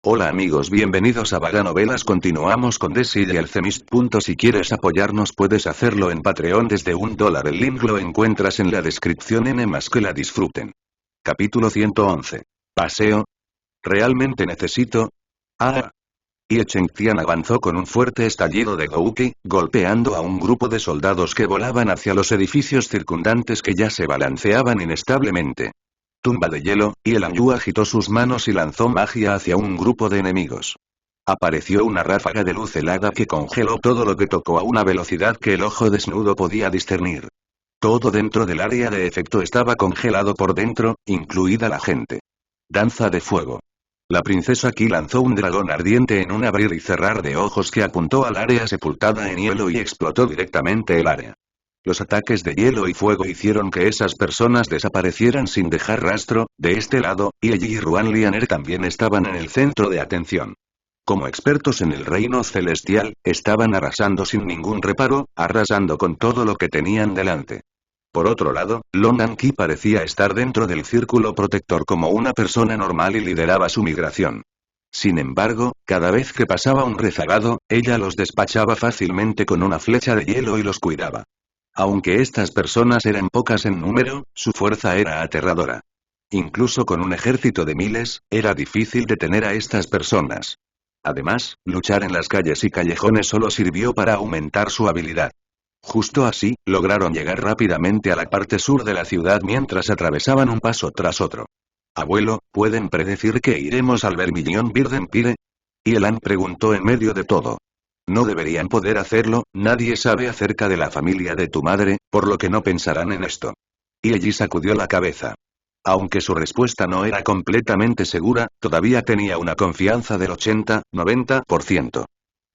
Hola amigos, bienvenidos a Vaga Novelas. Continuamos con Desi y Alchemist. Si quieres apoyarnos puedes hacerlo en Patreon desde $1. El link lo encuentras en la descripción. Que la disfruten. Capítulo 111. Paseo. ¿Realmente necesito? Ah. Y Chengtian avanzó con un fuerte estallido de Gouki, golpeando a un grupo de soldados que volaban hacia los edificios circundantes que ya se balanceaban inestablemente. Tumba de hielo, y el Anyu agitó sus manos y lanzó magia hacia un grupo de enemigos. Apareció una ráfaga de luz helada que congeló todo lo que tocó a una velocidad que el ojo desnudo podía discernir. Todo dentro del área de efecto estaba congelado por dentro, incluida la gente. Danza de fuego. La princesa Qi lanzó un dragón ardiente en un abrir y cerrar de ojos que apuntó al área sepultada en hielo y explotó directamente el área. Los ataques de hielo y fuego hicieron que esas personas desaparecieran sin dejar rastro. De este lado, Yi y Ruan Lianer también estaban en el centro de atención. Como expertos en el reino celestial, estaban arrasando sin ningún reparo, arrasando con todo lo que tenían delante. Por otro lado, Londan Qi parecía estar dentro del círculo protector como una persona normal y lideraba su migración. Sin embargo, cada vez que pasaba un rezagado, ella los despachaba fácilmente con una flecha de hielo y los cuidaba. Aunque estas personas eran pocas en número, su fuerza era aterradora. Incluso con un ejército de miles, era difícil detener a estas personas. Además, luchar en las calles y callejones solo sirvió para aumentar su habilidad. Justo así, lograron llegar rápidamente a la parte sur de la ciudad mientras atravesaban un paso tras otro. Abuelo, ¿pueden predecir que iremos al Vermilion Birdenpire? Yelan preguntó en medio de todo. No deberían poder hacerlo, nadie sabe acerca de la familia de tu madre, por lo que no pensarán en esto. Y allí sacudió la cabeza. Aunque su respuesta no era completamente segura, todavía tenía una confianza del 80-90%.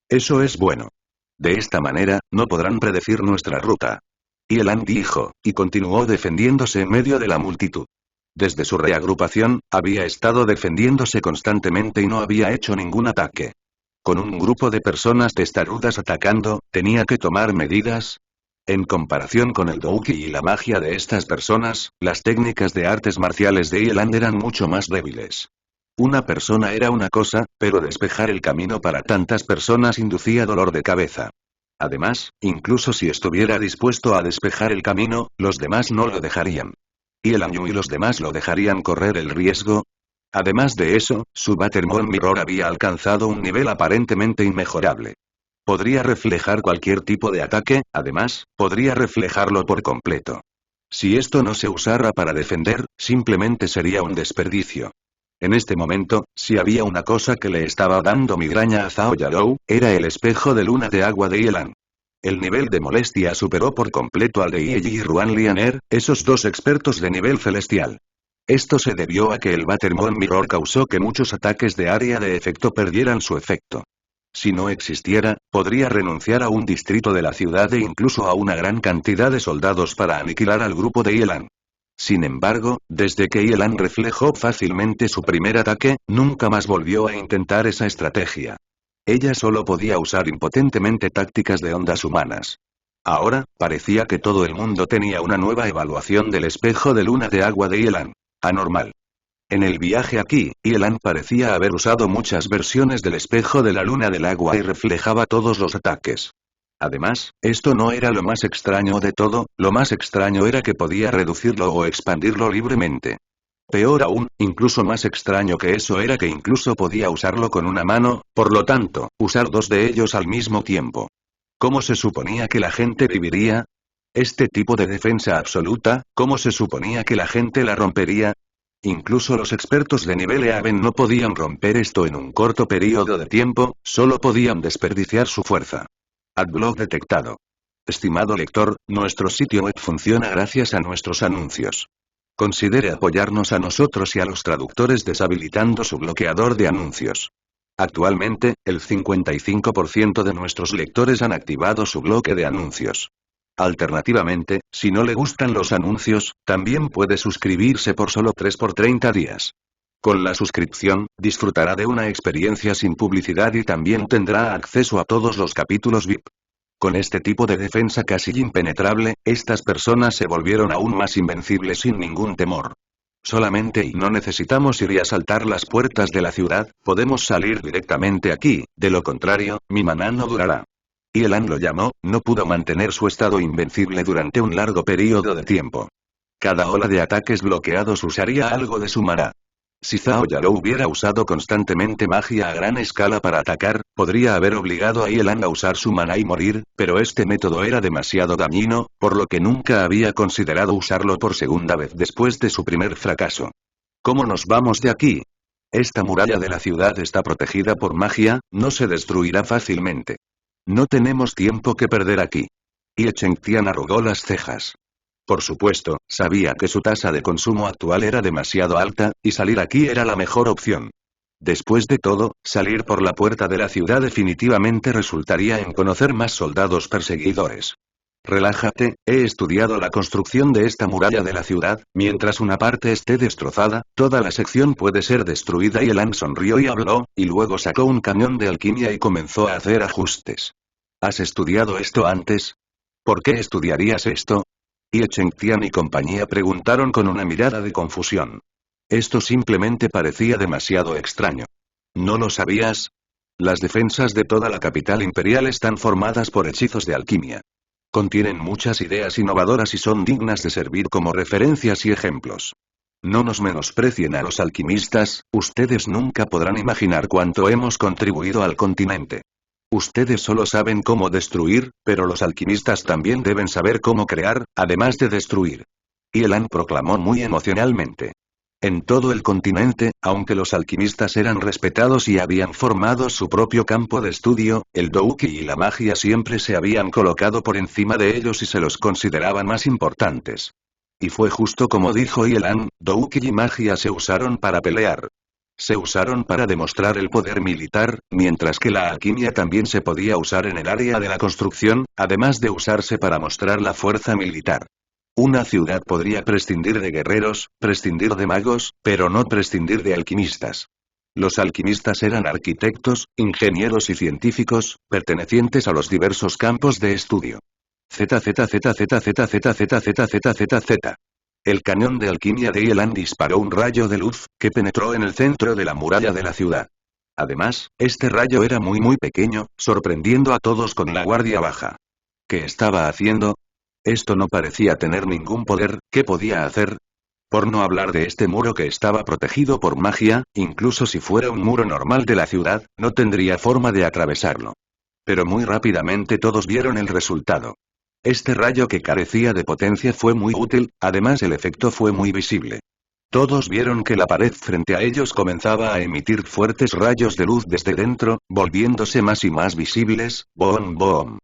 Eso es bueno. De esta manera, no podrán predecir nuestra ruta. Yelan dijo, y continuó defendiéndose en medio de la multitud. Desde su reagrupación, había estado defendiéndose constantemente y no había hecho ningún ataque. Con un grupo de personas testarudas atacando, ¿tenía que tomar medidas? En comparación con el Douki y la magia de estas personas, las técnicas de artes marciales de Yelan eran mucho más débiles. Una persona era una cosa, pero despejar el camino para tantas personas inducía dolor de cabeza. Además, incluso si estuviera dispuesto a despejar el camino, los demás no lo dejarían. ¿Y el Anyu y los demás lo dejarían correr el riesgo? Además de eso, su Battle Mirror había alcanzado un nivel aparentemente inmejorable. Podría reflejar cualquier tipo de ataque, además, podría reflejarlo por completo. Si esto no se usara para defender, simplemente sería un desperdicio. En este momento, si había una cosa que le estaba dando migraña a Zhao Yalou, era el espejo de luna de agua de Yelan. El nivel de molestia superó por completo al de Yi y Ruan Lianer, esos dos expertos de nivel celestial. Esto se debió a que el Battle Mirror causó que muchos ataques de área de efecto perdieran su efecto. Si no existiera, podría renunciar a un distrito de la ciudad e incluso a una gran cantidad de soldados para aniquilar al grupo de Yelan. Sin embargo, desde que Yelan reflejó fácilmente su primer ataque, nunca más volvió a intentar esa estrategia. Ella solo podía usar impotentemente tácticas de ondas humanas. Ahora, parecía que todo el mundo tenía una nueva evaluación del espejo de luna de agua de Yelan. Anormal. En el viaje aquí, Yelan parecía haber usado muchas versiones del espejo de la luna del agua y reflejaba todos los ataques. Además, esto no era lo más extraño de todo, lo más extraño era que podía reducirlo o expandirlo libremente. Peor aún, incluso más extraño que eso era que incluso podía usarlo con una mano, por lo tanto, usar dos de ellos al mismo tiempo. ¿Cómo se suponía que la gente viviría? Este tipo de defensa absoluta, ¿cómo se suponía que la gente la rompería? Incluso los expertos de nivel Eaven no podían romper esto en un corto periodo de tiempo, solo podían desperdiciar su fuerza. Adblock detectado. Estimado lector, nuestro sitio web funciona gracias a nuestros anuncios. Considere apoyarnos a nosotros y a los traductores deshabilitando su bloqueador de anuncios. Actualmente, el 55% de nuestros lectores han activado su bloque de anuncios. Alternativamente, si no le gustan los anuncios, también puede suscribirse por solo 3 por 30 días. Con la suscripción, disfrutará de una experiencia sin publicidad y también tendrá acceso a todos los capítulos VIP. Con este tipo de defensa casi impenetrable, estas personas se volvieron aún más invencibles sin ningún temor. Solamente y no necesitamos ir y asaltar las puertas de la ciudad, podemos salir directamente aquí, de lo contrario, mi maná no durará. Y Elan lo llamó, no pudo mantener su estado invencible durante un largo periodo de tiempo. Cada ola de ataques bloqueados usaría algo de su maná. Si Zhao Yaro hubiera usado constantemente magia a gran escala para atacar, podría haber obligado a Yelan a usar su maná y morir, pero este método era demasiado dañino, por lo que nunca había considerado usarlo por segunda vez después de su primer fracaso. ¿Cómo nos vamos de aquí? Esta muralla de la ciudad está protegida por magia, no se destruirá fácilmente. No tenemos tiempo que perder aquí. Y Chengtian arrugó las cejas. Por supuesto, sabía que su tasa de consumo actual era demasiado alta, y salir aquí era la mejor opción. Después de todo, salir por la puerta de la ciudad definitivamente resultaría en conocer más soldados perseguidores. Relájate, he estudiado la construcción de esta muralla de la ciudad, mientras una parte esté destrozada, toda la sección puede ser destruida y Elan sonrió y habló, y luego sacó un cañón de alquimia y comenzó a hacer ajustes. ¿Has estudiado esto antes? ¿Por qué estudiarías esto? Y Chengtian y compañía preguntaron con una mirada de confusión. Esto simplemente parecía demasiado extraño. ¿No lo sabías? Las defensas de toda la capital imperial están formadas por hechizos de alquimia. Contienen muchas ideas innovadoras y son dignas de servir como referencias y ejemplos. No nos menosprecien a los alquimistas, ustedes nunca podrán imaginar cuánto hemos contribuido al continente. Ustedes solo saben cómo destruir, pero los alquimistas también deben saber cómo crear, además de destruir. Y Elan proclamó muy emocionalmente. En todo el continente, aunque los alquimistas eran respetados y habían formado su propio campo de estudio, el Douki y la magia siempre se habían colocado por encima de ellos y se los consideraban más importantes. Y fue justo como dijo Yelan, Douki y magia se usaron para pelear. Se usaron para demostrar el poder militar, mientras que la alquimia también se podía usar en el área de la construcción, además de usarse para mostrar la fuerza militar. Una ciudad podría prescindir de guerreros, prescindir de magos, pero no prescindir de alquimistas. Los alquimistas eran arquitectos, ingenieros y científicos, pertenecientes a los diversos campos de estudio. ZZZZZZZZZZZZZ. El cañón de alquimia de Yelan disparó un rayo de luz, que penetró en el centro de la muralla de la ciudad. Además, este rayo era muy pequeño, sorprendiendo a todos con la guardia baja. ¿Qué estaba haciendo? Esto no parecía tener ningún poder, ¿qué podía hacer? Por no hablar de este muro que estaba protegido por magia, incluso si fuera un muro normal de la ciudad, no tendría forma de atravesarlo. Pero muy rápidamente todos vieron el resultado. Este rayo que carecía de potencia fue muy útil, además el efecto fue muy visible. Todos vieron que la pared frente a ellos comenzaba a emitir fuertes rayos de luz desde dentro, volviéndose más y más visibles, boom boom.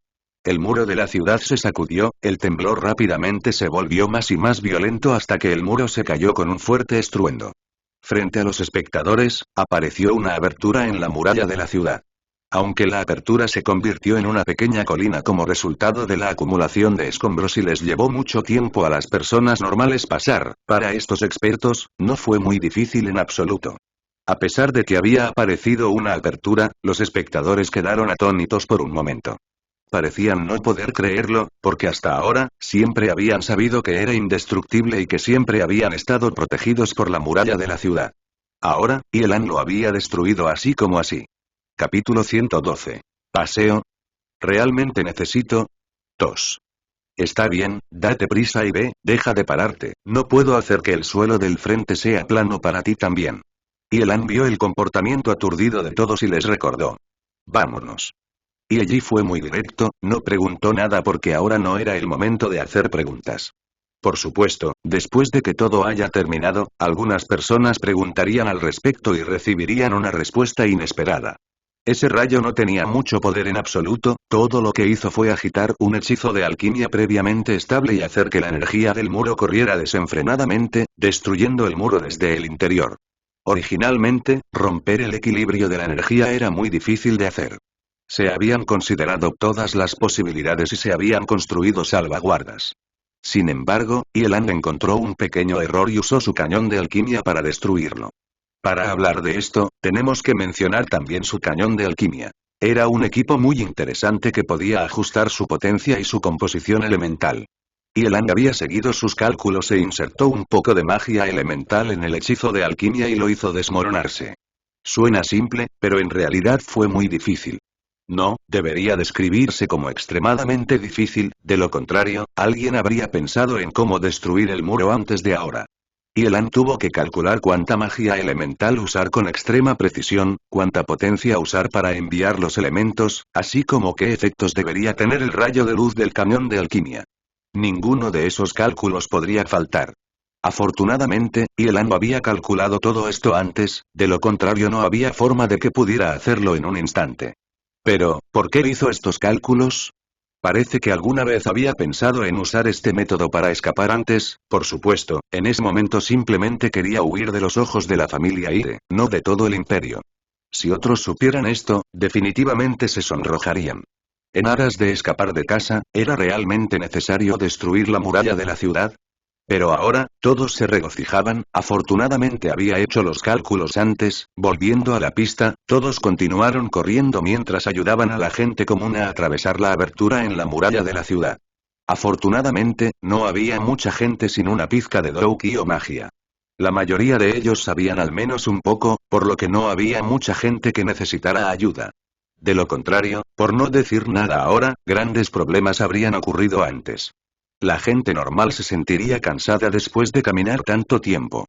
El muro de la ciudad se sacudió, el temblor rápidamente se volvió más y más violento hasta que el muro se cayó con un fuerte estruendo. Frente a los espectadores, apareció una abertura en la muralla de la ciudad. Aunque la apertura se convirtió en una pequeña colina como resultado de la acumulación de escombros y les llevó mucho tiempo a las personas normales pasar, para estos expertos, no fue muy difícil en absoluto. A pesar de que había aparecido una apertura, los espectadores quedaron atónitos por un momento. Parecían no poder creerlo, porque hasta ahora, siempre habían sabido que era indestructible y que siempre habían estado protegidos por la muralla de la ciudad. Ahora, Yelan lo había destruido así como así. Capítulo 112. ¿Paseo? ¿Realmente necesito? Tos. Está bien, date prisa y ve, deja de pararte, no puedo hacer que el suelo del frente sea plano para ti también. Yelan vio el comportamiento aturdido de todos y les recordó. Vámonos. Y allí fue muy directo, no preguntó nada porque ahora no era el momento de hacer preguntas. Por supuesto, después de que todo haya terminado, algunas personas preguntarían al respecto y recibirían una respuesta inesperada. Ese rayo no tenía mucho poder en absoluto, todo lo que hizo fue agitar un hechizo de alquimia previamente estable y hacer que la energía del muro corriera desenfrenadamente, destruyendo el muro desde el interior. Originalmente, romper el equilibrio de la energía era muy difícil de hacer. Se habían considerado todas las posibilidades y se habían construido salvaguardas. Sin embargo, Yelan encontró un pequeño error y usó su cañón de alquimia para destruirlo. Para hablar de esto, tenemos que mencionar también su cañón de alquimia. Era un equipo muy interesante que podía ajustar su potencia y su composición elemental. Yelan había seguido sus cálculos e insertó un poco de magia elemental en el hechizo de alquimia y lo hizo desmoronarse. Suena simple, pero en realidad fue muy difícil. No, debería describirse como extremadamente difícil, de lo contrario, alguien habría pensado en cómo destruir el muro antes de ahora. Yelan tuvo que calcular cuánta magia elemental usar con extrema precisión, cuánta potencia usar para enviar los elementos, así como qué efectos debería tener el rayo de luz del cañón de alquimia. Ninguno de esos cálculos podría faltar. Afortunadamente, Yelan había calculado todo esto antes, de lo contrario no había forma de que pudiera hacerlo en un instante. Pero, ¿por qué hizo estos cálculos? Parece que alguna vez había pensado en usar este método para escapar antes, por supuesto, en ese momento simplemente quería huir de los ojos de la familia Ire, no de todo el imperio. Si otros supieran esto, definitivamente se sonrojarían. En aras de escapar de casa, ¿era realmente necesario destruir la muralla de la ciudad? Pero ahora, todos se regocijaban, afortunadamente había hecho los cálculos antes, volviendo a la pista, todos continuaron corriendo mientras ayudaban a la gente común a atravesar la abertura en la muralla de la ciudad. Afortunadamente, no había mucha gente sin una pizca de Douki o magia. La mayoría de ellos sabían al menos un poco, por lo que no había mucha gente que necesitara ayuda. De lo contrario, por no decir nada ahora, grandes problemas habrían ocurrido antes. La gente normal se sentiría cansada después de caminar tanto tiempo.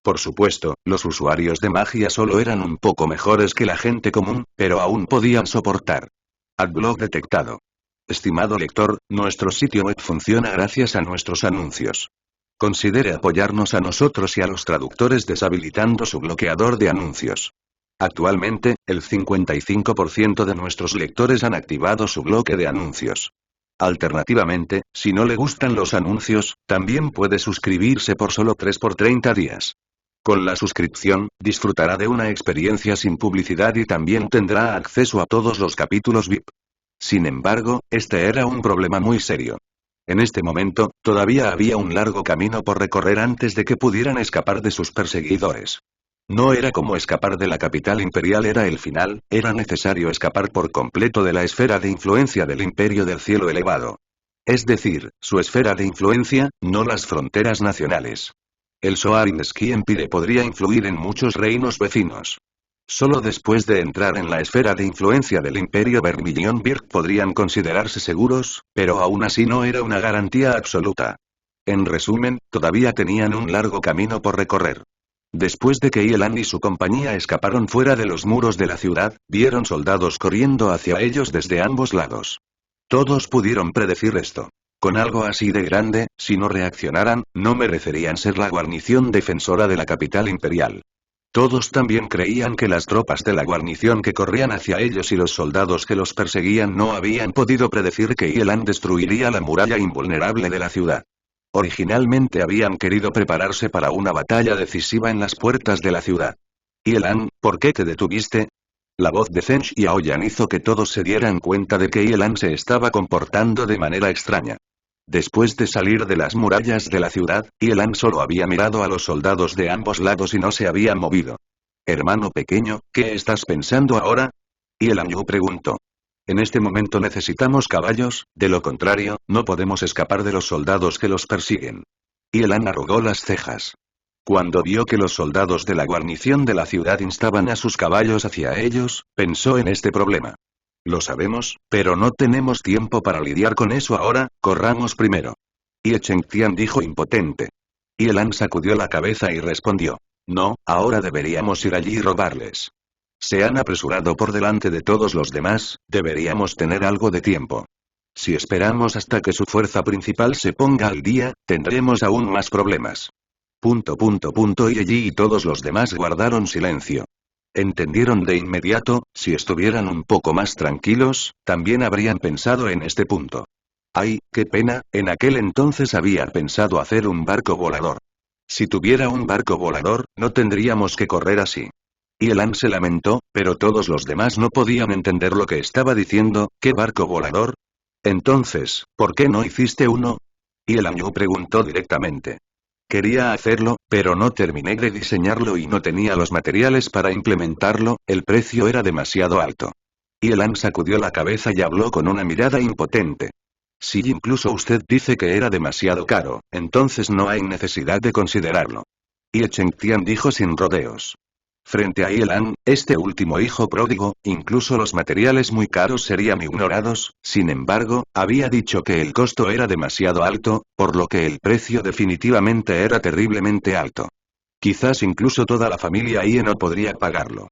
Por supuesto, los usuarios de magia solo eran un poco mejores que la gente común, pero aún podían soportar. Adblock detectado. Estimado lector, nuestro sitio web funciona gracias a nuestros anuncios. Considere apoyarnos a nosotros y a los traductores deshabilitando su bloqueador de anuncios. Actualmente, el 55% de nuestros lectores han activado su bloque de anuncios. Alternativamente, si no le gustan los anuncios, también puede suscribirse por solo 3 por 30 días. Con la suscripción, disfrutará de una experiencia sin publicidad y también tendrá acceso a todos los capítulos VIP. Sin embargo, este era un problema muy serio. En este momento, todavía había un largo camino por recorrer antes de que pudieran escapar de sus perseguidores. No era como escapar de la capital imperial era el final, era necesario escapar por completo de la esfera de influencia del imperio del cielo elevado. Es decir, su esfera de influencia, no las fronteras nacionales. El Soarin-Ski Empire podría influir en muchos reinos vecinos. Solo después de entrar en la esfera de influencia del imperio Vermilion-Birk podrían considerarse seguros, pero aún así no era una garantía absoluta. En resumen, todavía tenían un largo camino por recorrer. Después de que Yelan y su compañía escaparon fuera de los muros de la ciudad, vieron soldados corriendo hacia ellos desde ambos lados. Todos pudieron predecir esto. Con algo así de grande, si no reaccionaran, no merecerían ser la guarnición defensora de la capital imperial. Todos también creían que las tropas de la guarnición que corrían hacia ellos y los soldados que los perseguían no habían podido predecir que Yelan destruiría la muralla invulnerable de la ciudad. Originalmente habían querido prepararse para una batalla decisiva en las puertas de la ciudad. Yelan, ¿por qué te detuviste? La voz de Zheng Xiaoyan hizo que todos se dieran cuenta de que Yelan se estaba comportando de manera extraña. Después de salir de las murallas de la ciudad, Yelan solo había mirado a los soldados de ambos lados y no se había movido. Hermano pequeño, ¿qué estás pensando ahora? Yelan Yu preguntó. En este momento necesitamos caballos, de lo contrario, no podemos escapar de los soldados que los persiguen. Yelan arrugó las cejas. Cuando vio que los soldados de la guarnición de la ciudad instaban a sus caballos hacia ellos, pensó en este problema. Lo sabemos, pero no tenemos tiempo para lidiar con eso ahora, corramos primero. Ye Chengtian dijo impotente. Yelan sacudió la cabeza y respondió. No, ahora deberíamos ir allí y robarles. Se han apresurado por delante de todos los demás, deberíamos tener algo de tiempo. Si esperamos hasta que su fuerza principal se ponga al día, tendremos aún más problemas. Y allí y todos los demás guardaron silencio. Entendieron de inmediato, si estuvieran un poco más tranquilos, también habrían pensado en este punto. Ay, qué pena, en aquel entonces había pensado hacer un barco volador. Si tuviera un barco volador, no tendríamos que correr así. Yelan se lamentó, pero todos los demás no podían entender lo que estaba diciendo. ¿Qué barco volador? Entonces, ¿por qué no hiciste uno? Yelan Yu preguntó directamente. Quería hacerlo, pero no terminé de diseñarlo y no tenía los materiales para implementarlo, el precio era demasiado alto. Yelan sacudió la cabeza y habló con una mirada impotente. Si incluso usted dice que era demasiado caro, entonces no hay necesidad de considerarlo. Ye Chengtian dijo sin rodeos. Frente a Yelan, este último hijo pródigo, incluso los materiales muy caros serían ignorados, sin embargo, había dicho que el costo era demasiado alto, por lo que el precio definitivamente era terriblemente alto. Quizás incluso toda la familia Ye no podría pagarlo.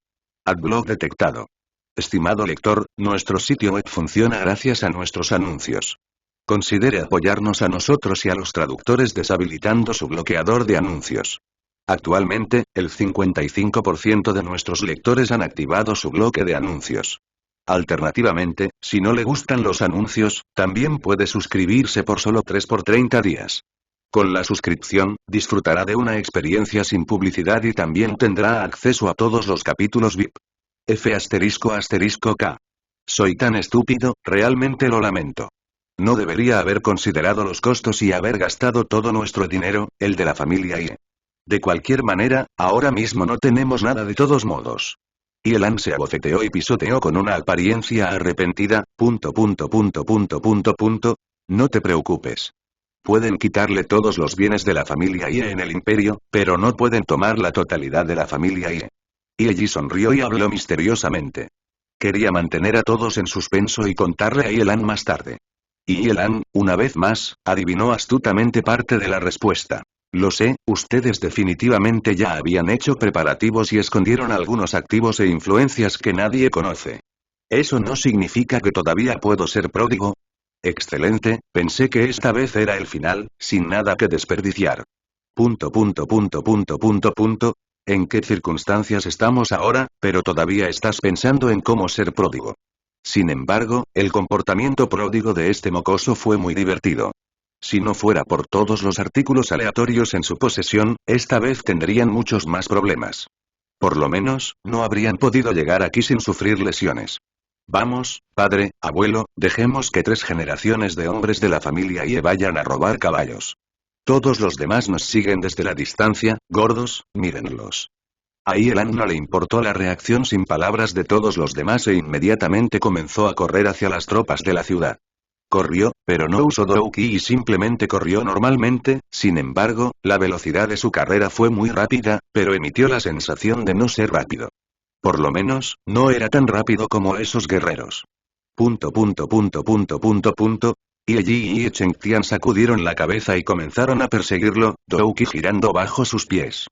Adblock detectado. Estimado lector, nuestro sitio web funciona gracias a nuestros anuncios. Considere apoyarnos a nosotros y a los traductores deshabilitando su bloqueador de anuncios. Actualmente, el 55% de nuestros lectores han activado su bloque de anuncios. Alternativamente, si no le gustan los anuncios, también puede suscribirse por solo 3 por 30 días. Con la suscripción, disfrutará de una experiencia sin publicidad y también tendrá acceso a todos los capítulos VIP. F***K. Soy tan estúpido, realmente lo lamento. No debería haber considerado los costos y haber gastado todo nuestro dinero, el de la familia Ye. De cualquier manera, ahora mismo no tenemos nada de todos modos. Yelan se abofeteó y pisoteó con una apariencia arrepentida. No te preocupes. Pueden quitarle todos los bienes de la familia Ye en el imperio, pero no pueden tomar la totalidad de la familia Ye. Ye sonrió y habló misteriosamente. Quería mantener a todos en suspenso y contarle a Yelan más tarde. Y Yelan, una vez más, adivinó astutamente parte de la respuesta. Lo sé, ustedes definitivamente ya habían hecho preparativos y escondieron algunos activos e influencias que nadie conoce. ¿Eso no significa que todavía puedo ser pródigo? Excelente, pensé que esta vez era el final, sin nada que desperdiciar. ¿En qué circunstancias estamos ahora, pero todavía estás pensando en cómo ser pródigo? Sin embargo, el comportamiento pródigo de este mocoso fue muy divertido. Si no fuera por todos los artículos aleatorios en su posesión, esta vez tendrían muchos más problemas. Por lo menos, no habrían podido llegar aquí sin sufrir lesiones. Vamos, padre, abuelo, dejemos que 3 generaciones de hombres de la familia Ye vayan a robar caballos. Todos los demás nos siguen desde la distancia, gordos, mírenlos. A Yelan no le importó la reacción sin palabras de todos los demás e inmediatamente comenzó a correr hacia las tropas de la ciudad. Corrió, pero no usó Douki y simplemente corrió normalmente, sin embargo, la velocidad de su carrera fue muy rápida, pero emitió la sensación de no ser rápido. Por lo menos, no era tan rápido como esos guerreros. Y allí y Chengtian sacudieron la cabeza y comenzaron a perseguirlo, Douki girando bajo sus pies.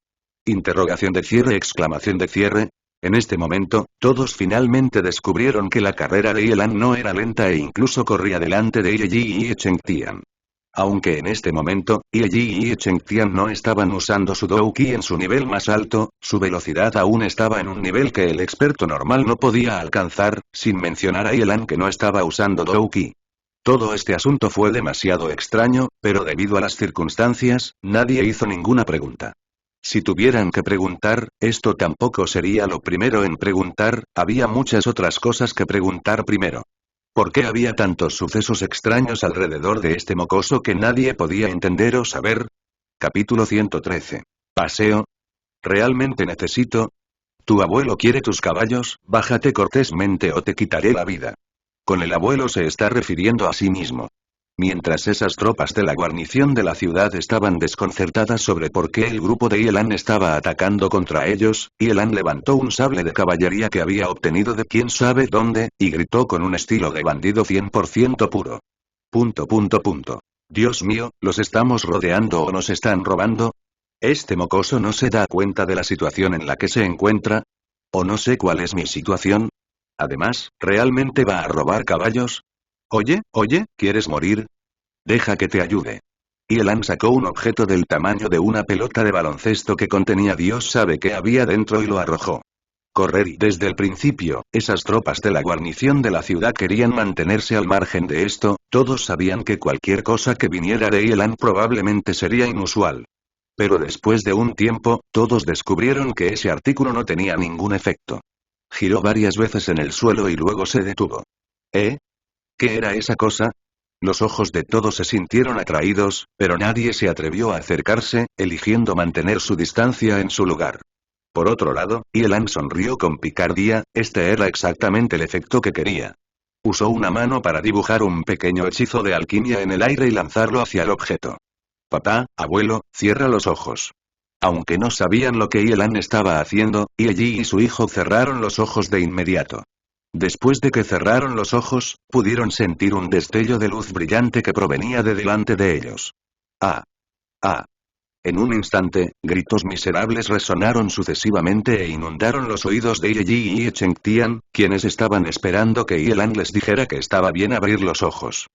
Interrogación de cierre, exclamación de cierre. En este momento, todos finalmente descubrieron que la carrera de Yelan no era lenta e incluso corría delante de Yi y Chengtian. Aunque en este momento, Yi y Chengtian no estaban usando su Douki en su nivel más alto, su velocidad aún estaba en un nivel que el experto normal no podía alcanzar, sin mencionar a Yelan que no estaba usando Douki. Todo este asunto fue demasiado extraño, pero debido a las circunstancias, nadie hizo ninguna pregunta. Si tuvieran que preguntar, esto tampoco sería lo primero en preguntar, había muchas otras cosas que preguntar primero. ¿Por qué había tantos sucesos extraños alrededor de este mocoso que nadie podía entender o saber? Capítulo 113. Paseo. ¿Realmente necesito? ¿Tu abuelo quiere tus caballos? Bájate cortésmente o te quitaré la vida. Con el abuelo se está refiriendo a sí mismo. Mientras esas tropas de la guarnición de la ciudad estaban desconcertadas sobre por qué el grupo de Yelan estaba atacando contra ellos, Yelan levantó un sable de caballería que había obtenido de quién sabe dónde, y gritó con un estilo de bandido 100% puro. Dios mío, ¿los estamos rodeando o nos están robando? ¿Este mocoso no se da cuenta de la situación en la que se encuentra? ¿O no sé cuál es mi situación? Además, ¿realmente va a robar caballos? Oye, ¿quieres morir? Deja que te ayude. Yelan sacó un objeto del tamaño de una pelota de baloncesto que contenía Dios sabe qué había dentro y lo arrojó. Correr y desde el principio, esas tropas de la guarnición de la ciudad querían mantenerse al margen de esto, todos sabían que cualquier cosa que viniera de Yelan probablemente sería inusual. Pero después de un tiempo, todos descubrieron que ese artículo no tenía ningún efecto. Giró varias veces en el suelo y luego se detuvo. ¿Qué era esa cosa? Los ojos de todos se sintieron atraídos, pero nadie se atrevió a acercarse, eligiendo mantener su distancia en su lugar. Por otro lado, Yelan sonrió con picardía, este era exactamente el efecto que quería. Usó una mano para dibujar un pequeño hechizo de alquimia en el aire y lanzarlo hacia el objeto. Papá, abuelo, cierra los ojos. Aunque no sabían lo que Yelan estaba haciendo, Yi y su hijo cerraron los ojos de inmediato. Después de que cerraron los ojos, pudieron sentir un destello de luz brillante que provenía de delante de ellos. ¡Ah! ¡Ah! En un instante, gritos miserables resonaron sucesivamente e inundaron los oídos de Yi y Chengtian, quienes estaban esperando que Yelan les dijera que estaba bien abrir los ojos.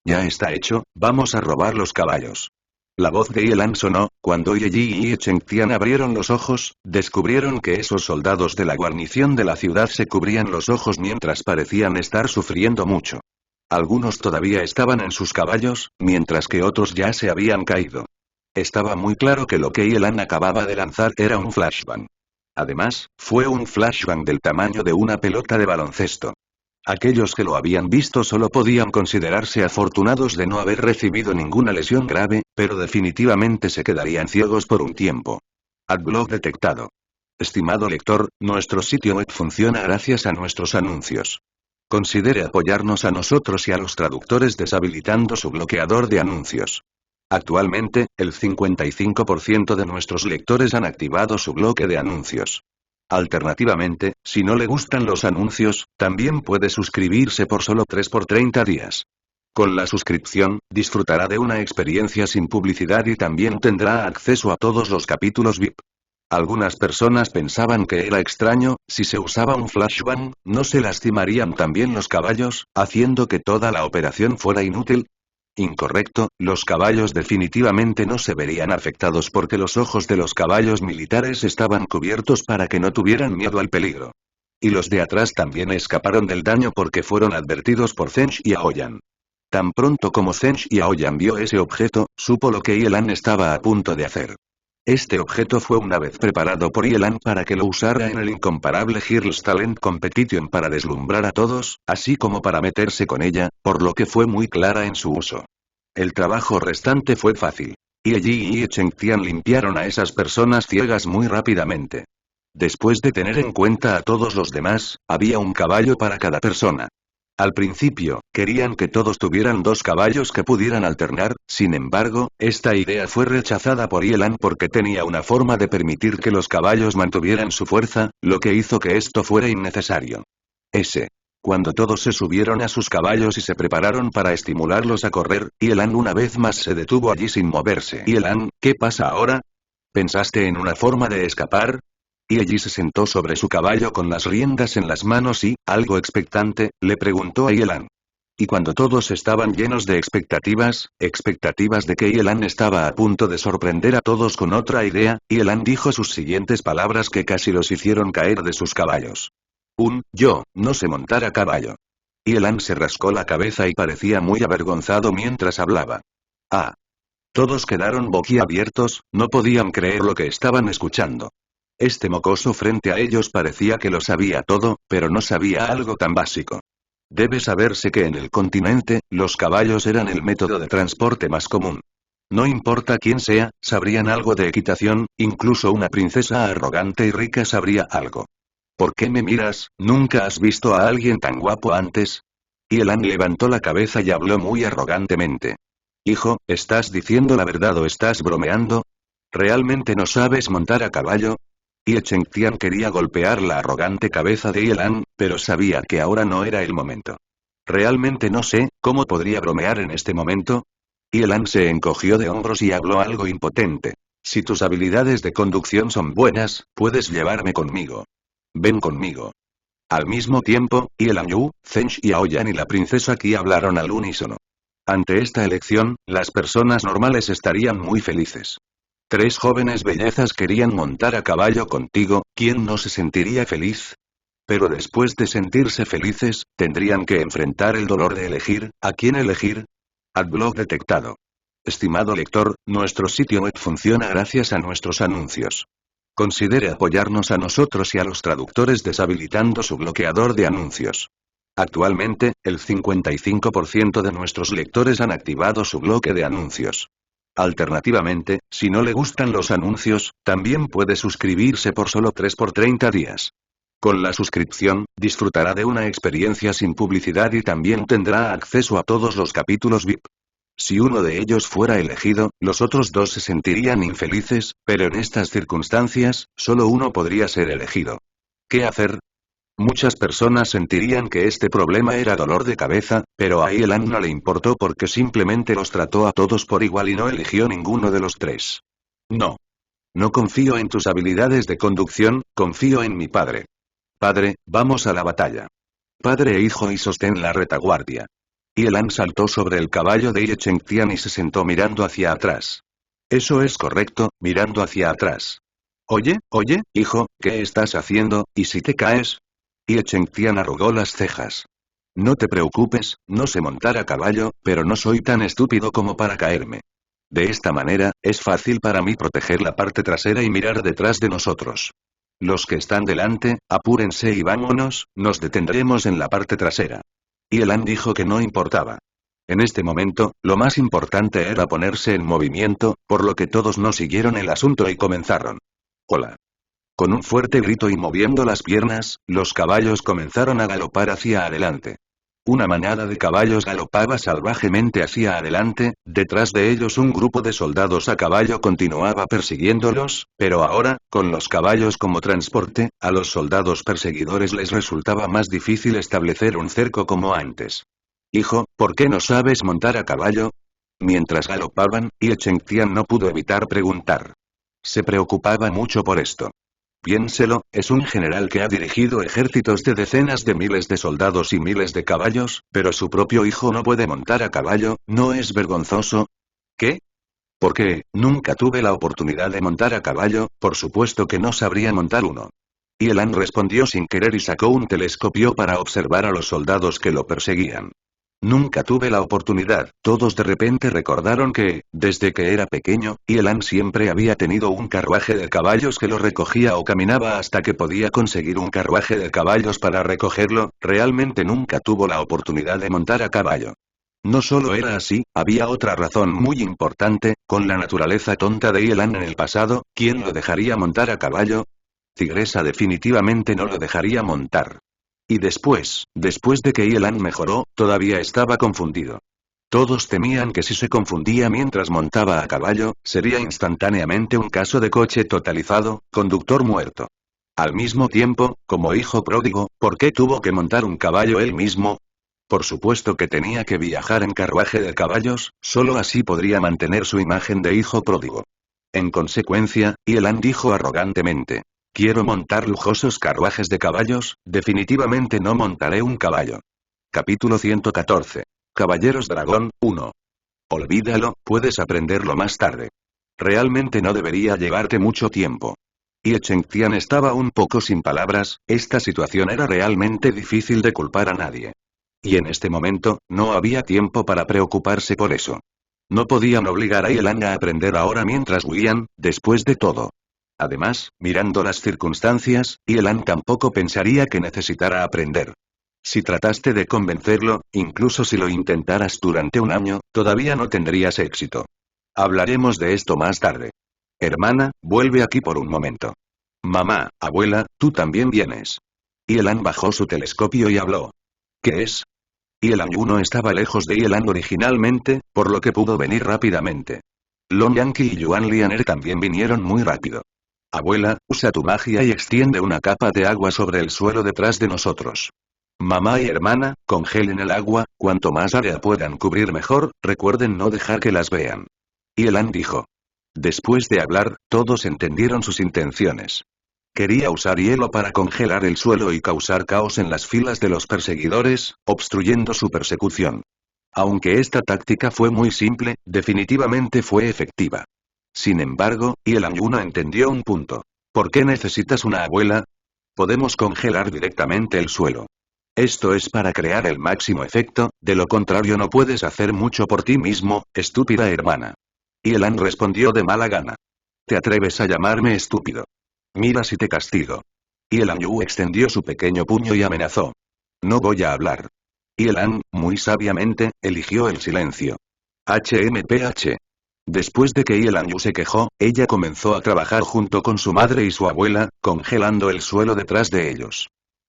Ya está hecho, vamos a robar los caballos. La voz de Yelan sonó, cuando Yi y Chengtian abrieron los ojos, descubrieron que esos soldados de la guarnición de la ciudad se cubrían los ojos mientras parecían estar sufriendo mucho. Algunos todavía estaban en sus caballos, mientras que otros ya se habían caído. Estaba muy claro que lo que Yelan acababa de lanzar era un flashbang. Además, fue un flashbang del tamaño de una pelota de baloncesto. Aquellos que lo habían visto solo podían considerarse afortunados de no haber recibido ninguna lesión grave, pero definitivamente se quedarían ciegos por un tiempo. Adblock detectado. Estimado lector, nuestro sitio web funciona gracias a nuestros anuncios. Considere apoyarnos a nosotros y a los traductores deshabilitando su bloqueador de anuncios. Actualmente, el 55% de nuestros lectores han activado su bloque de anuncios. Alternativamente, si no le gustan los anuncios, también puede suscribirse por solo 3 por 30 días. Con la suscripción, disfrutará de una experiencia sin publicidad y también tendrá acceso a todos los capítulos VIP. Algunas personas pensaban que era extraño, si se usaba un flashbang, ¿no se lastimarían también los caballos, haciendo que toda la operación fuera inútil? Incorrecto, los caballos definitivamente no se verían afectados porque los ojos de los caballos militares estaban cubiertos para que no tuvieran miedo al peligro. Y los de atrás también escaparon del daño porque fueron advertidos por Zench y Aoyan. Tan pronto como Zench y Aoyan vio ese objeto, supo lo que Yelan estaba a punto de hacer. Este objeto fue una vez preparado por Yelan para que lo usara en el incomparable Girls Talent Competition para deslumbrar a todos, así como para meterse con ella, por lo que fue muy clara en su uso. El trabajo restante fue fácil. Yi y Chengtian limpiaron a esas personas ciegas muy rápidamente. Después de tener en cuenta a todos los demás, había un caballo para cada persona. Al principio, querían que todos tuvieran 2 caballos que pudieran alternar, sin embargo, esta idea fue rechazada por Yelan porque tenía una forma de permitir que los caballos mantuvieran su fuerza, lo que hizo que esto fuera innecesario. Cuando todos se subieron a sus caballos y se prepararon para estimularlos a correr, Yelan una vez más se detuvo allí sin moverse. Yelan, ¿qué pasa ahora? ¿Pensaste en una forma de escapar? Y allí se sentó sobre su caballo con las riendas en las manos y, algo expectante, le preguntó a Yelan. Y cuando todos estaban llenos de expectativas de que Yelan estaba a punto de sorprender a todos con otra idea, Yelan dijo sus siguientes palabras que casi los hicieron caer de sus caballos. Yo, no sé montar a caballo. Yelan se rascó la cabeza y parecía muy avergonzado mientras hablaba. Todos quedaron boquiabiertos, no podían creer lo que estaban escuchando. Este mocoso frente a ellos parecía que lo sabía todo, pero no sabía algo tan básico. Debe saberse que en el continente, los caballos eran el método de transporte más común. No importa quién sea, sabrían algo de equitación, incluso una princesa arrogante y rica sabría algo. ¿Por qué me miras? ¿Nunca has visto a alguien tan guapo antes? Yelan levantó la cabeza y habló muy arrogantemente. Hijo, ¿estás diciendo la verdad o estás bromeando? ¿Realmente no sabes montar a caballo? Chengtian quería golpear la arrogante cabeza de Yelan, pero sabía que ahora no era el momento. Realmente no sé, ¿cómo podría bromear en este momento? Yelan se encogió de hombros y habló algo impotente. Si tus habilidades de conducción son buenas, puedes llevarme conmigo. Ven conmigo. Al mismo tiempo, Yelan Yu, Zench y Aoyan y la princesa Qi hablaron al unísono. Ante esta elección, las personas normales estarían muy felices. 3 jóvenes bellezas querían montar a caballo contigo, ¿quién no se sentiría feliz? Pero después de sentirse felices, tendrían que enfrentar el dolor de elegir, ¿a quién elegir? Adblock detectado. Estimado lector, nuestro sitio web funciona gracias a nuestros anuncios. Considere apoyarnos a nosotros y a los traductores deshabilitando su bloqueador de anuncios. Actualmente, el 55% de nuestros lectores han activado su bloque de anuncios. Alternativamente, si no le gustan los anuncios, también puede suscribirse por solo 3 por 30 días. Con la suscripción, disfrutará de una experiencia sin publicidad y también tendrá acceso a todos los capítulos VIP. Si uno de ellos fuera elegido, los otros dos se sentirían infelices, pero en estas circunstancias, solo uno podría ser elegido. ¿Qué hacer? Muchas personas sentirían que este problema era dolor de cabeza, pero a Elan no le importó porque simplemente los trató a todos por igual y no eligió ninguno de los tres. No. No confío en tus habilidades de conducción, confío en mi padre. Padre, vamos a la batalla. Padre e hijo y sostén la retaguardia. Elan saltó sobre el caballo de Ye Chengtian y se sentó mirando hacia atrás. Eso es correcto, mirando hacia atrás. Oye, hijo, ¿qué estás haciendo, y si te caes? Ye Chengtian arrugó las cejas. No te preocupes, no sé montar a caballo, pero no soy tan estúpido como para caerme. De esta manera, es fácil para mí proteger la parte trasera y mirar detrás de nosotros. Los que están delante, apúrense y vámonos, nos detendremos en la parte trasera. Elan dijo que no importaba. En este momento, lo más importante era ponerse en movimiento, por lo que todos no siguieron el asunto y comenzaron. Hola. Con un fuerte grito y moviendo las piernas, los caballos comenzaron a galopar hacia adelante. Una manada de caballos galopaba salvajemente hacia adelante, detrás de ellos un grupo de soldados a caballo continuaba persiguiéndolos, pero ahora, con los caballos como transporte, a los soldados perseguidores les resultaba más difícil establecer un cerco como antes. Hijo, ¿por qué no sabes montar a caballo? Mientras galopaban, Ye Chengtian no pudo evitar preguntar. Se preocupaba mucho por esto. Piénselo, es un general que ha dirigido ejércitos de decenas de miles de soldados y miles de caballos, pero su propio hijo no puede montar a caballo, ¿no es vergonzoso? ¿Qué? ¿Por qué? Nunca tuve la oportunidad de montar a caballo, por supuesto que no sabría montar uno. Elan respondió sin querer y sacó un telescopio para observar a los soldados que lo perseguían. Nunca tuve la oportunidad, todos de repente recordaron que, desde que era pequeño, Elan siempre había tenido un carruaje de caballos que lo recogía o caminaba hasta que podía conseguir un carruaje de caballos para recogerlo, realmente nunca tuvo la oportunidad de montar a caballo. No solo era así, había otra razón muy importante, con la naturaleza tonta de Elan en el pasado, ¿quién lo dejaría montar a caballo? Tigresa definitivamente no lo dejaría montar. Y después de que Elan mejoró, todavía estaba confundido. Todos temían que si se confundía mientras montaba a caballo, sería instantáneamente un caso de coche totalizado, conductor muerto. Al mismo tiempo, como hijo pródigo, ¿por qué tuvo que montar un caballo él mismo? Por supuesto que tenía que viajar en carruaje de caballos, solo así podría mantener su imagen de hijo pródigo. En consecuencia, Elan dijo arrogantemente. Quiero montar lujosos carruajes de caballos, definitivamente no montaré un caballo. Capítulo 114. Caballeros Dragón, 1. Olvídalo, puedes aprenderlo más tarde. Realmente no debería llevarte mucho tiempo. Ye Chengtian estaba un poco sin palabras, esta situación era realmente difícil de culpar a nadie. Y en este momento, no había tiempo para preocuparse por eso. No podían obligar a Elan a aprender ahora mientras huían, después de todo. Además, mirando las circunstancias, Elan tampoco pensaría que necesitara aprender. Si trataste de convencerlo, incluso si lo intentaras durante un año, todavía no tendrías éxito. Hablaremos de esto más tarde. Hermana, vuelve aquí por un momento. Mamá, abuela, tú también vienes. Elan bajó su telescopio y habló. ¿Qué es? Elan no estaba lejos de Elan originalmente, por lo que pudo venir rápidamente. Long Yanqi y Yuan Lianer también vinieron muy rápido. Abuela, usa tu magia y extiende una capa de agua sobre el suelo detrás de nosotros. Mamá y hermana, congelen el agua, cuanto más área puedan cubrir mejor, recuerden no dejar que las vean. Elan dijo. Después de hablar, todos entendieron sus intenciones. Quería usar hielo para congelar el suelo y causar caos en las filas de los perseguidores, obstruyendo su persecución. Aunque esta táctica fue muy simple, definitivamente fue efectiva. Sin embargo, Elan no entendió un punto. ¿Por qué necesitas una abuela? Podemos congelar directamente el suelo. Esto es para crear el máximo efecto, de lo contrario no puedes hacer mucho por ti mismo, estúpida hermana. Elan respondió de mala gana. ¿Te atreves a llamarme estúpido? Mira si te castigo. Elan extendió su pequeño puño y amenazó. No voy a hablar. Elan, muy sabiamente, eligió el silencio. HMPH. Después de que Yelan se quejó, ella comenzó a trabajar junto con su madre y su abuela, congelando el suelo detrás de ellos.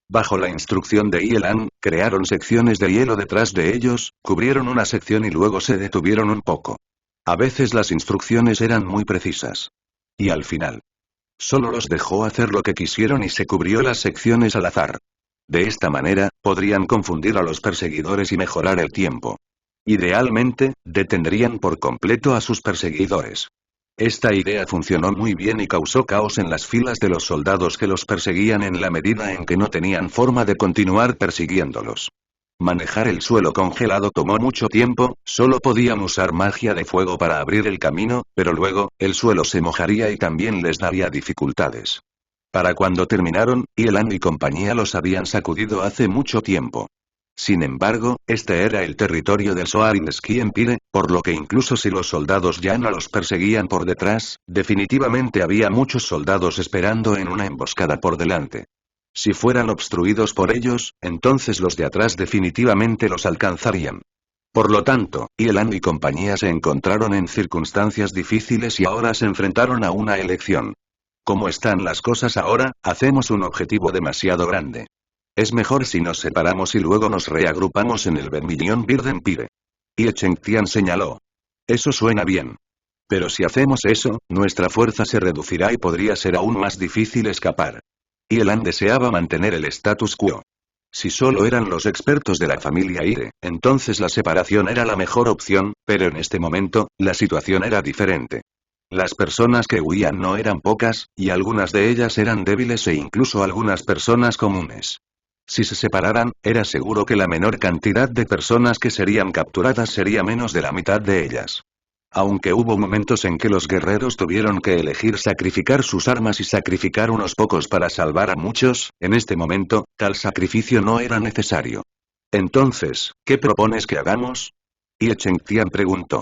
Bajo la instrucción de Yelan, crearon secciones de hielo detrás de ellos, cubrieron una sección y luego se detuvieron un poco. A veces las instrucciones eran muy precisas. Y al final, solo los dejó hacer lo que quisieron y se cubrió las secciones al azar. De esta manera, podrían confundir a los perseguidores y mejorar el tiempo. Idealmente, detendrían por completo a sus perseguidores. Esta idea funcionó muy bien y causó caos en las filas de los soldados que los perseguían en la medida en que no tenían forma de continuar persiguiéndolos. Manejar el suelo congelado tomó mucho tiempo, solo podían usar magia de fuego para abrir el camino, pero luego, el suelo se mojaría y también les daría dificultades. Para cuando terminaron, Yelan y compañía los habían sacudido hace mucho tiempo. Sin embargo, este era el territorio del Soaring Ski Empire, por lo que incluso si los soldados ya no los perseguían por detrás, definitivamente había muchos soldados esperando en una emboscada por delante. Si fueran obstruidos por ellos, entonces los de atrás definitivamente los alcanzarían. Por lo tanto, Yelan y compañía se encontraron en circunstancias difíciles y ahora se enfrentaron a una elección. ¿Cómo están las cosas ahora? Hacemos un objetivo demasiado grande. Es mejor si nos separamos y luego nos reagrupamos en el Vermilion Bird Empire. Y Chengtian señaló. Eso suena bien. Pero si hacemos eso, nuestra fuerza se reducirá y podría ser aún más difícil escapar. Yelan deseaba mantener el status quo. Si solo eran los expertos de la familia Ire, entonces la separación era la mejor opción, pero en este momento, la situación era diferente. Las personas que huían no eran pocas, y algunas de ellas eran débiles e incluso algunas personas comunes. Si se separaran, era seguro que la menor cantidad de personas que serían capturadas sería menos de la mitad de ellas. Aunque hubo momentos en que los guerreros tuvieron que elegir sacrificar sus armas y sacrificar unos pocos para salvar a muchos, en este momento, tal sacrificio no era necesario. Entonces, ¿qué propones que hagamos? Ye Chengtian preguntó.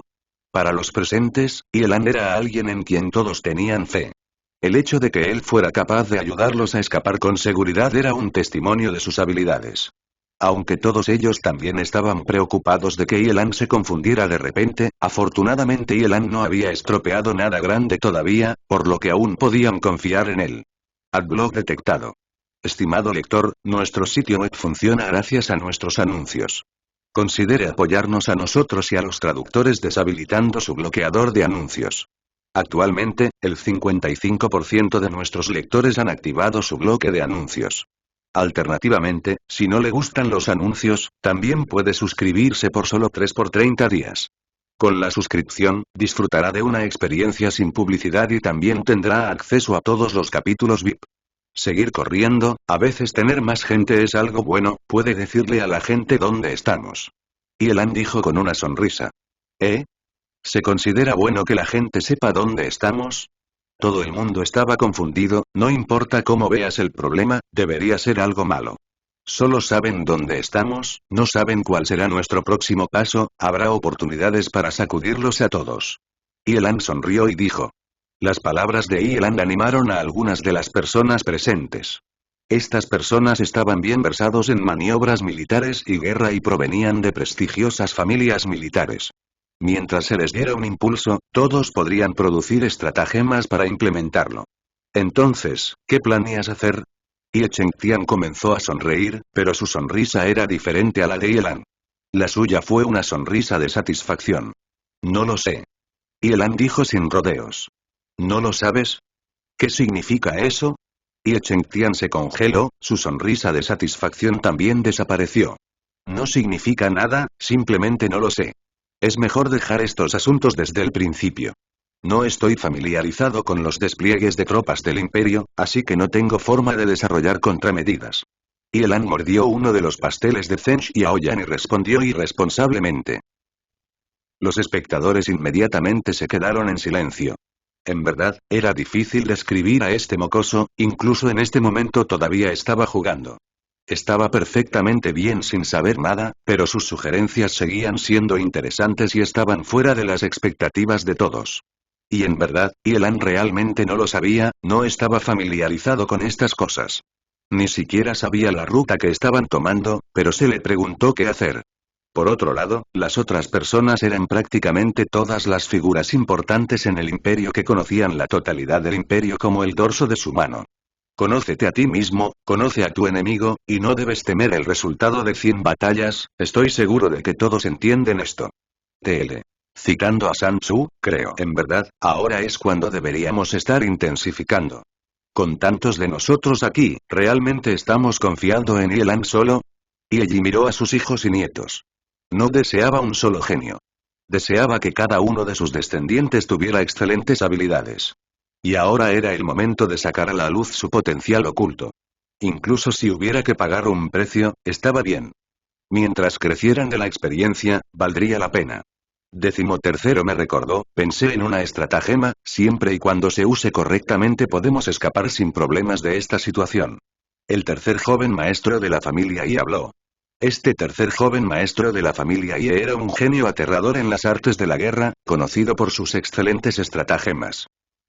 Para los presentes, Yelan era alguien en quien todos tenían fe. El hecho de que él fuera capaz de ayudarlos a escapar con seguridad era un testimonio de sus habilidades. Aunque todos ellos también estaban preocupados de que Yelan se confundiera de repente, afortunadamente Yelan no había estropeado nada grande todavía, por lo que aún podían confiar en él. Adblock detectado. Estimado lector, nuestro sitio web funciona gracias a nuestros anuncios. Considere apoyarnos a nosotros y a los traductores deshabilitando su bloqueador de anuncios. Actualmente, el 55% de nuestros lectores han activado su bloque de anuncios. Alternativamente, si no le gustan los anuncios, también puede suscribirse por solo 3 por 30 días. Con la suscripción, disfrutará de una experiencia sin publicidad y también tendrá acceso a todos los capítulos VIP. Seguir corriendo, a veces tener más gente es algo bueno, puede decirle a la gente dónde estamos. Yelan dijo con una sonrisa. ¿Eh? ¿Se considera bueno que la gente sepa dónde estamos? Todo el mundo estaba confundido, no importa cómo veas el problema, debería ser algo malo. Solo saben dónde estamos, no saben cuál será nuestro próximo paso, habrá oportunidades para sacudirlos a todos. Yelan sonrió y dijo. Las palabras de Yelan animaron a algunas de las personas presentes. Estas personas estaban bien versados en maniobras militares y guerra y provenían de prestigiosas familias militares. Mientras se les diera un impulso, todos podrían producir estratagemas para implementarlo. Entonces, ¿qué planeas hacer? Ye Chengtian comenzó a sonreír, pero su sonrisa era diferente a la de Yelan. La suya fue una sonrisa de satisfacción. No lo sé. Yelan dijo sin rodeos. ¿No lo sabes? ¿Qué significa eso? Ye Chengtian se congeló, su sonrisa de satisfacción también desapareció. No significa nada, simplemente no lo sé. Es mejor dejar estos asuntos desde el principio. No estoy familiarizado con los despliegues de tropas del Imperio, así que no tengo forma de desarrollar contramedidas. Yelan mordió uno de los pasteles de Zeng Xiaoyan y respondió irresponsablemente. Los espectadores inmediatamente se quedaron en silencio. En verdad, era difícil describir a este mocoso, incluso en este momento todavía estaba jugando. Estaba perfectamente bien sin saber nada, pero sus sugerencias seguían siendo interesantes y estaban fuera de las expectativas de todos. Y en verdad, Yelan realmente no lo sabía, no estaba familiarizado con estas cosas. Ni siquiera sabía la ruta que estaban tomando, pero se le preguntó qué hacer. Por otro lado, las otras personas eran prácticamente todas las figuras importantes en el imperio que conocían la totalidad del imperio como el dorso de su mano. Conócete a ti mismo, conoce a tu enemigo, y no debes temer el resultado de 100 batallas, estoy seguro de que todos entienden esto. TL. Citando a Sun Tzu, creo en verdad, ahora es cuando deberíamos estar intensificando. Con tantos de nosotros aquí, ¿realmente estamos confiando en Yelan solo? Y allí miró a sus hijos y nietos. No deseaba un solo genio. Deseaba que cada uno de sus descendientes tuviera excelentes habilidades. Y ahora era el momento de sacar a la luz su potencial oculto. Incluso si hubiera que pagar un precio, estaba bien. Mientras crecieran de la experiencia, valdría la pena. 13º me recordó, pensé en una estratagema, siempre y cuando se use correctamente podemos escapar sin problemas de esta situación. El tercer joven maestro de la familia Yi habló. Este tercer joven maestro de la familia Yi era un genio aterrador en las artes de la guerra, conocido por sus excelentes estratagemas.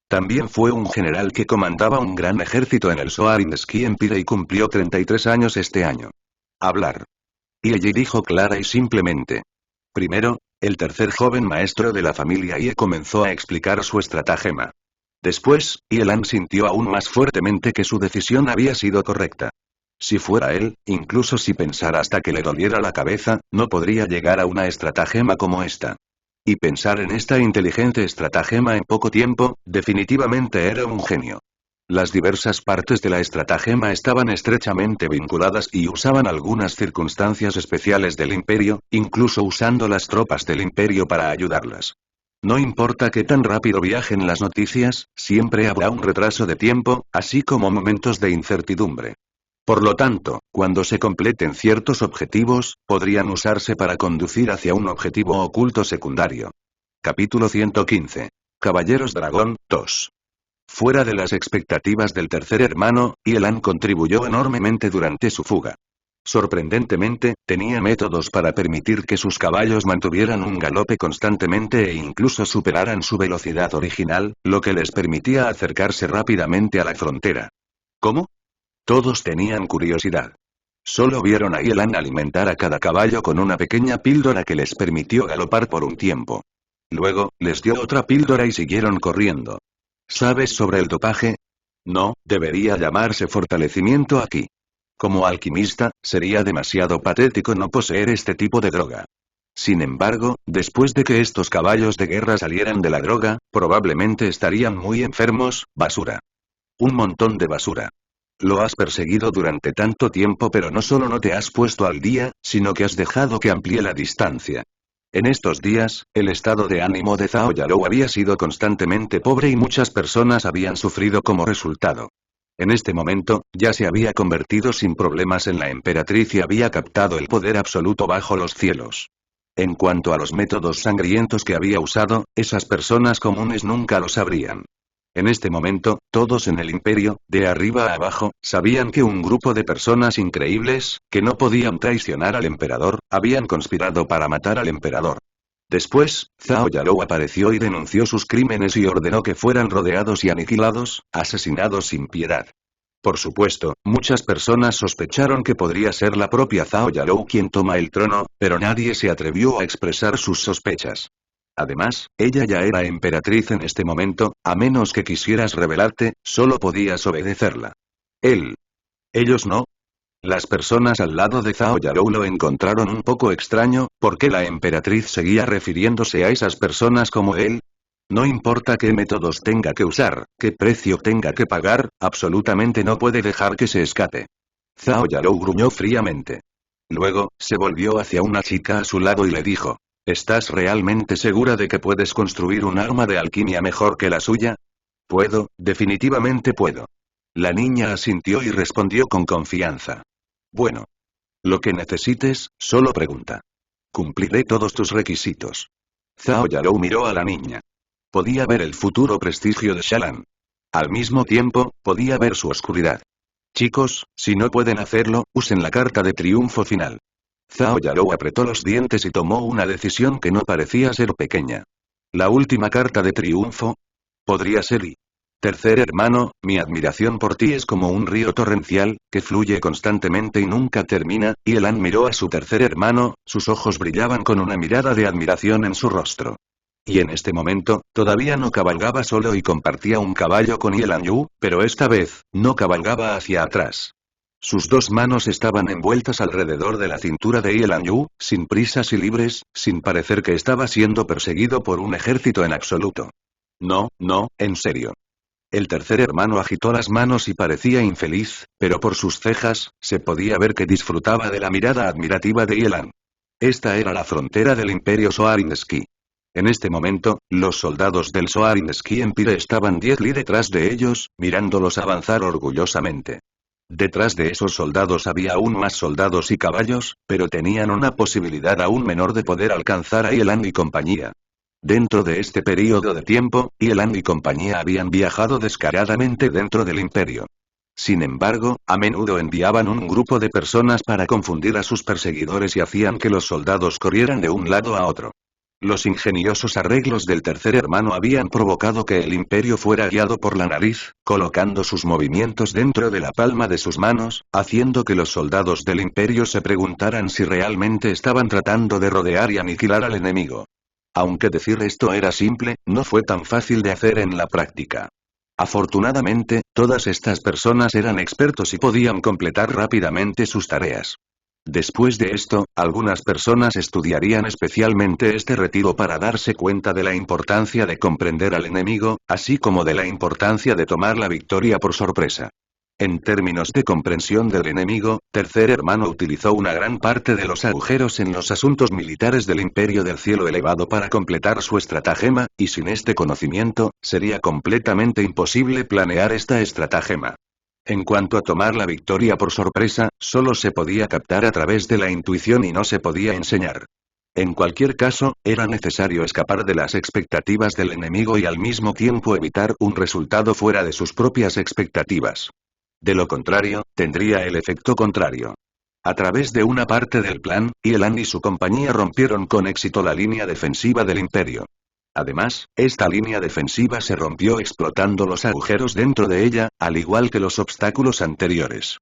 También fue un general que comandaba un gran ejército en el Soarinski Empire y cumplió 33 años este año. Hablar. Y allí dijo clara y simplemente. Primero, el tercer joven maestro de la familia Ye comenzó a explicar su estratagema. Después, Yelan sintió aún más fuertemente que su decisión había sido correcta. Si fuera él, incluso si pensara hasta que le doliera la cabeza, no podría llegar a una estratagema como esta. Y pensar en esta inteligente estratagema en poco tiempo, definitivamente era un genio. Las diversas partes de la estratagema estaban estrechamente vinculadas y usaban algunas circunstancias especiales del imperio, incluso usando las tropas del imperio para ayudarlas. No importa qué tan rápido viajen las noticias, siempre habrá un retraso de tiempo, así como momentos de incertidumbre. Por lo tanto, cuando se completen ciertos objetivos, podrían usarse para conducir hacia un objetivo oculto secundario. Capítulo 115. Caballeros Dragón, 2. Fuera de las expectativas del tercer hermano, Yelan contribuyó enormemente durante su fuga. Sorprendentemente, tenía métodos para permitir que sus caballos mantuvieran un galope constantemente e incluso superaran su velocidad original, lo que les permitía acercarse rápidamente a la frontera. ¿Cómo? Todos tenían curiosidad. Solo vieron a Yelan alimentar a cada caballo con una pequeña píldora que les permitió galopar por un tiempo. Luego, les dio otra píldora y siguieron corriendo. ¿Sabes sobre el dopaje? No, debería llamarse fortalecimiento aquí. Como alquimista, sería demasiado patético no poseer este tipo de droga. Sin embargo, después de que estos caballos de guerra salieran de la droga, probablemente estarían muy enfermos, basura. Un montón de basura. Lo has perseguido durante tanto tiempo pero no solo no te has puesto al día, sino que has dejado que amplíe la distancia. En estos días, el estado de ánimo de Zhao Yalou había sido constantemente pobre y muchas personas habían sufrido como resultado. En este momento, ya se había convertido sin problemas en la emperatriz y había captado el poder absoluto bajo los cielos. En cuanto a los métodos sangrientos que había usado, esas personas comunes nunca lo sabrían. En este momento, todos en el imperio, de arriba a abajo, sabían que un grupo de personas increíbles, que no podían traicionar al emperador, habían conspirado para matar al emperador. Después, Zhao Yalou apareció y denunció sus crímenes y ordenó que fueran rodeados y aniquilados, asesinados sin piedad. Por supuesto, muchas personas sospecharon que podría ser la propia Zhao Yalou quien toma el trono, pero nadie se atrevió a expresar sus sospechas. Además, ella ya era emperatriz en este momento, a menos que quisieras rebelarte, solo podías obedecerla. Ellos no. Las personas al lado de Zhao Yalou lo encontraron un poco extraño, ¿por qué la emperatriz seguía refiriéndose a esas personas como él? No importa qué métodos tenga que usar, qué precio tenga que pagar, absolutamente no puede dejar que se escape. Zhao Yalou gruñó fríamente. Luego, se volvió hacia una chica a su lado y le dijo. ¿Estás realmente segura de que puedes construir un arma de alquimia mejor que la suya? Puedo, definitivamente puedo. La niña asintió y respondió con confianza. Bueno. Lo que necesites, solo pregunta. Cumpliré todos tus requisitos. Zhao Yalou miró a la niña. Podía ver el futuro prestigio de Shalan. Al mismo tiempo, podía ver su oscuridad. Chicos, si no pueden hacerlo, usen la carta de triunfo final. Zhao Yalou apretó los dientes y tomó una decisión que no parecía ser pequeña. La última carta de triunfo. Podría ser y. Tercer hermano, mi admiración por ti es como un río torrencial, que fluye constantemente y nunca termina. Yelan miró a su tercer hermano, sus ojos brillaban con una mirada de admiración en su rostro. Y en este momento, todavía no cabalgaba solo y compartía un caballo con Yelan Yu, pero esta vez, no cabalgaba hacia atrás. Sus dos manos estaban envueltas alrededor de la cintura de Yelan Yu, sin prisas y libres, sin parecer que estaba siendo perseguido por un ejército en absoluto. No, no, en serio. El tercer hermano agitó las manos y parecía infeliz, pero por sus cejas, se podía ver que disfrutaba de la mirada admirativa de Yelan. Esta era la frontera del Imperio Soarinski. En este momento, los soldados del Soarinski Empire estaban 10 li detrás de ellos, mirándolos avanzar orgullosamente. Detrás de esos soldados había aún más soldados y caballos, pero tenían una posibilidad aún menor de poder alcanzar a Yelan y compañía. Dentro de este período de tiempo, Yelan y compañía habían viajado descaradamente dentro del imperio. Sin embargo, a menudo enviaban un grupo de personas para confundir a sus perseguidores y hacían que los soldados corrieran de un lado a otro. Los ingeniosos arreglos del tercer hermano habían provocado que el imperio fuera guiado por la nariz, colocando sus movimientos dentro de la palma de sus manos, haciendo que los soldados del imperio se preguntaran si realmente estaban tratando de rodear y aniquilar al enemigo. Aunque decir esto era simple, no fue tan fácil de hacer en la práctica. Afortunadamente, todas estas personas eran expertos y podían completar rápidamente sus tareas. Después de esto, algunas personas estudiarían especialmente este retiro para darse cuenta de la importancia de comprender al enemigo, así como de la importancia de tomar la victoria por sorpresa. En términos de comprensión del enemigo, Tercer Hermano utilizó una gran parte de los agujeros en los asuntos militares del Imperio del Cielo Elevado para completar su estratagema, y sin este conocimiento, sería completamente imposible planear esta estratagema. En cuanto a tomar la victoria por sorpresa, solo se podía captar a través de la intuición y no se podía enseñar. En cualquier caso, era necesario escapar de las expectativas del enemigo y al mismo tiempo evitar un resultado fuera de sus propias expectativas. De lo contrario, tendría el efecto contrario. A través de una parte del plan, Yelan y su compañía rompieron con éxito la línea defensiva del imperio. Además, esta línea defensiva se rompió explotando los agujeros dentro de ella, al igual que los obstáculos anteriores.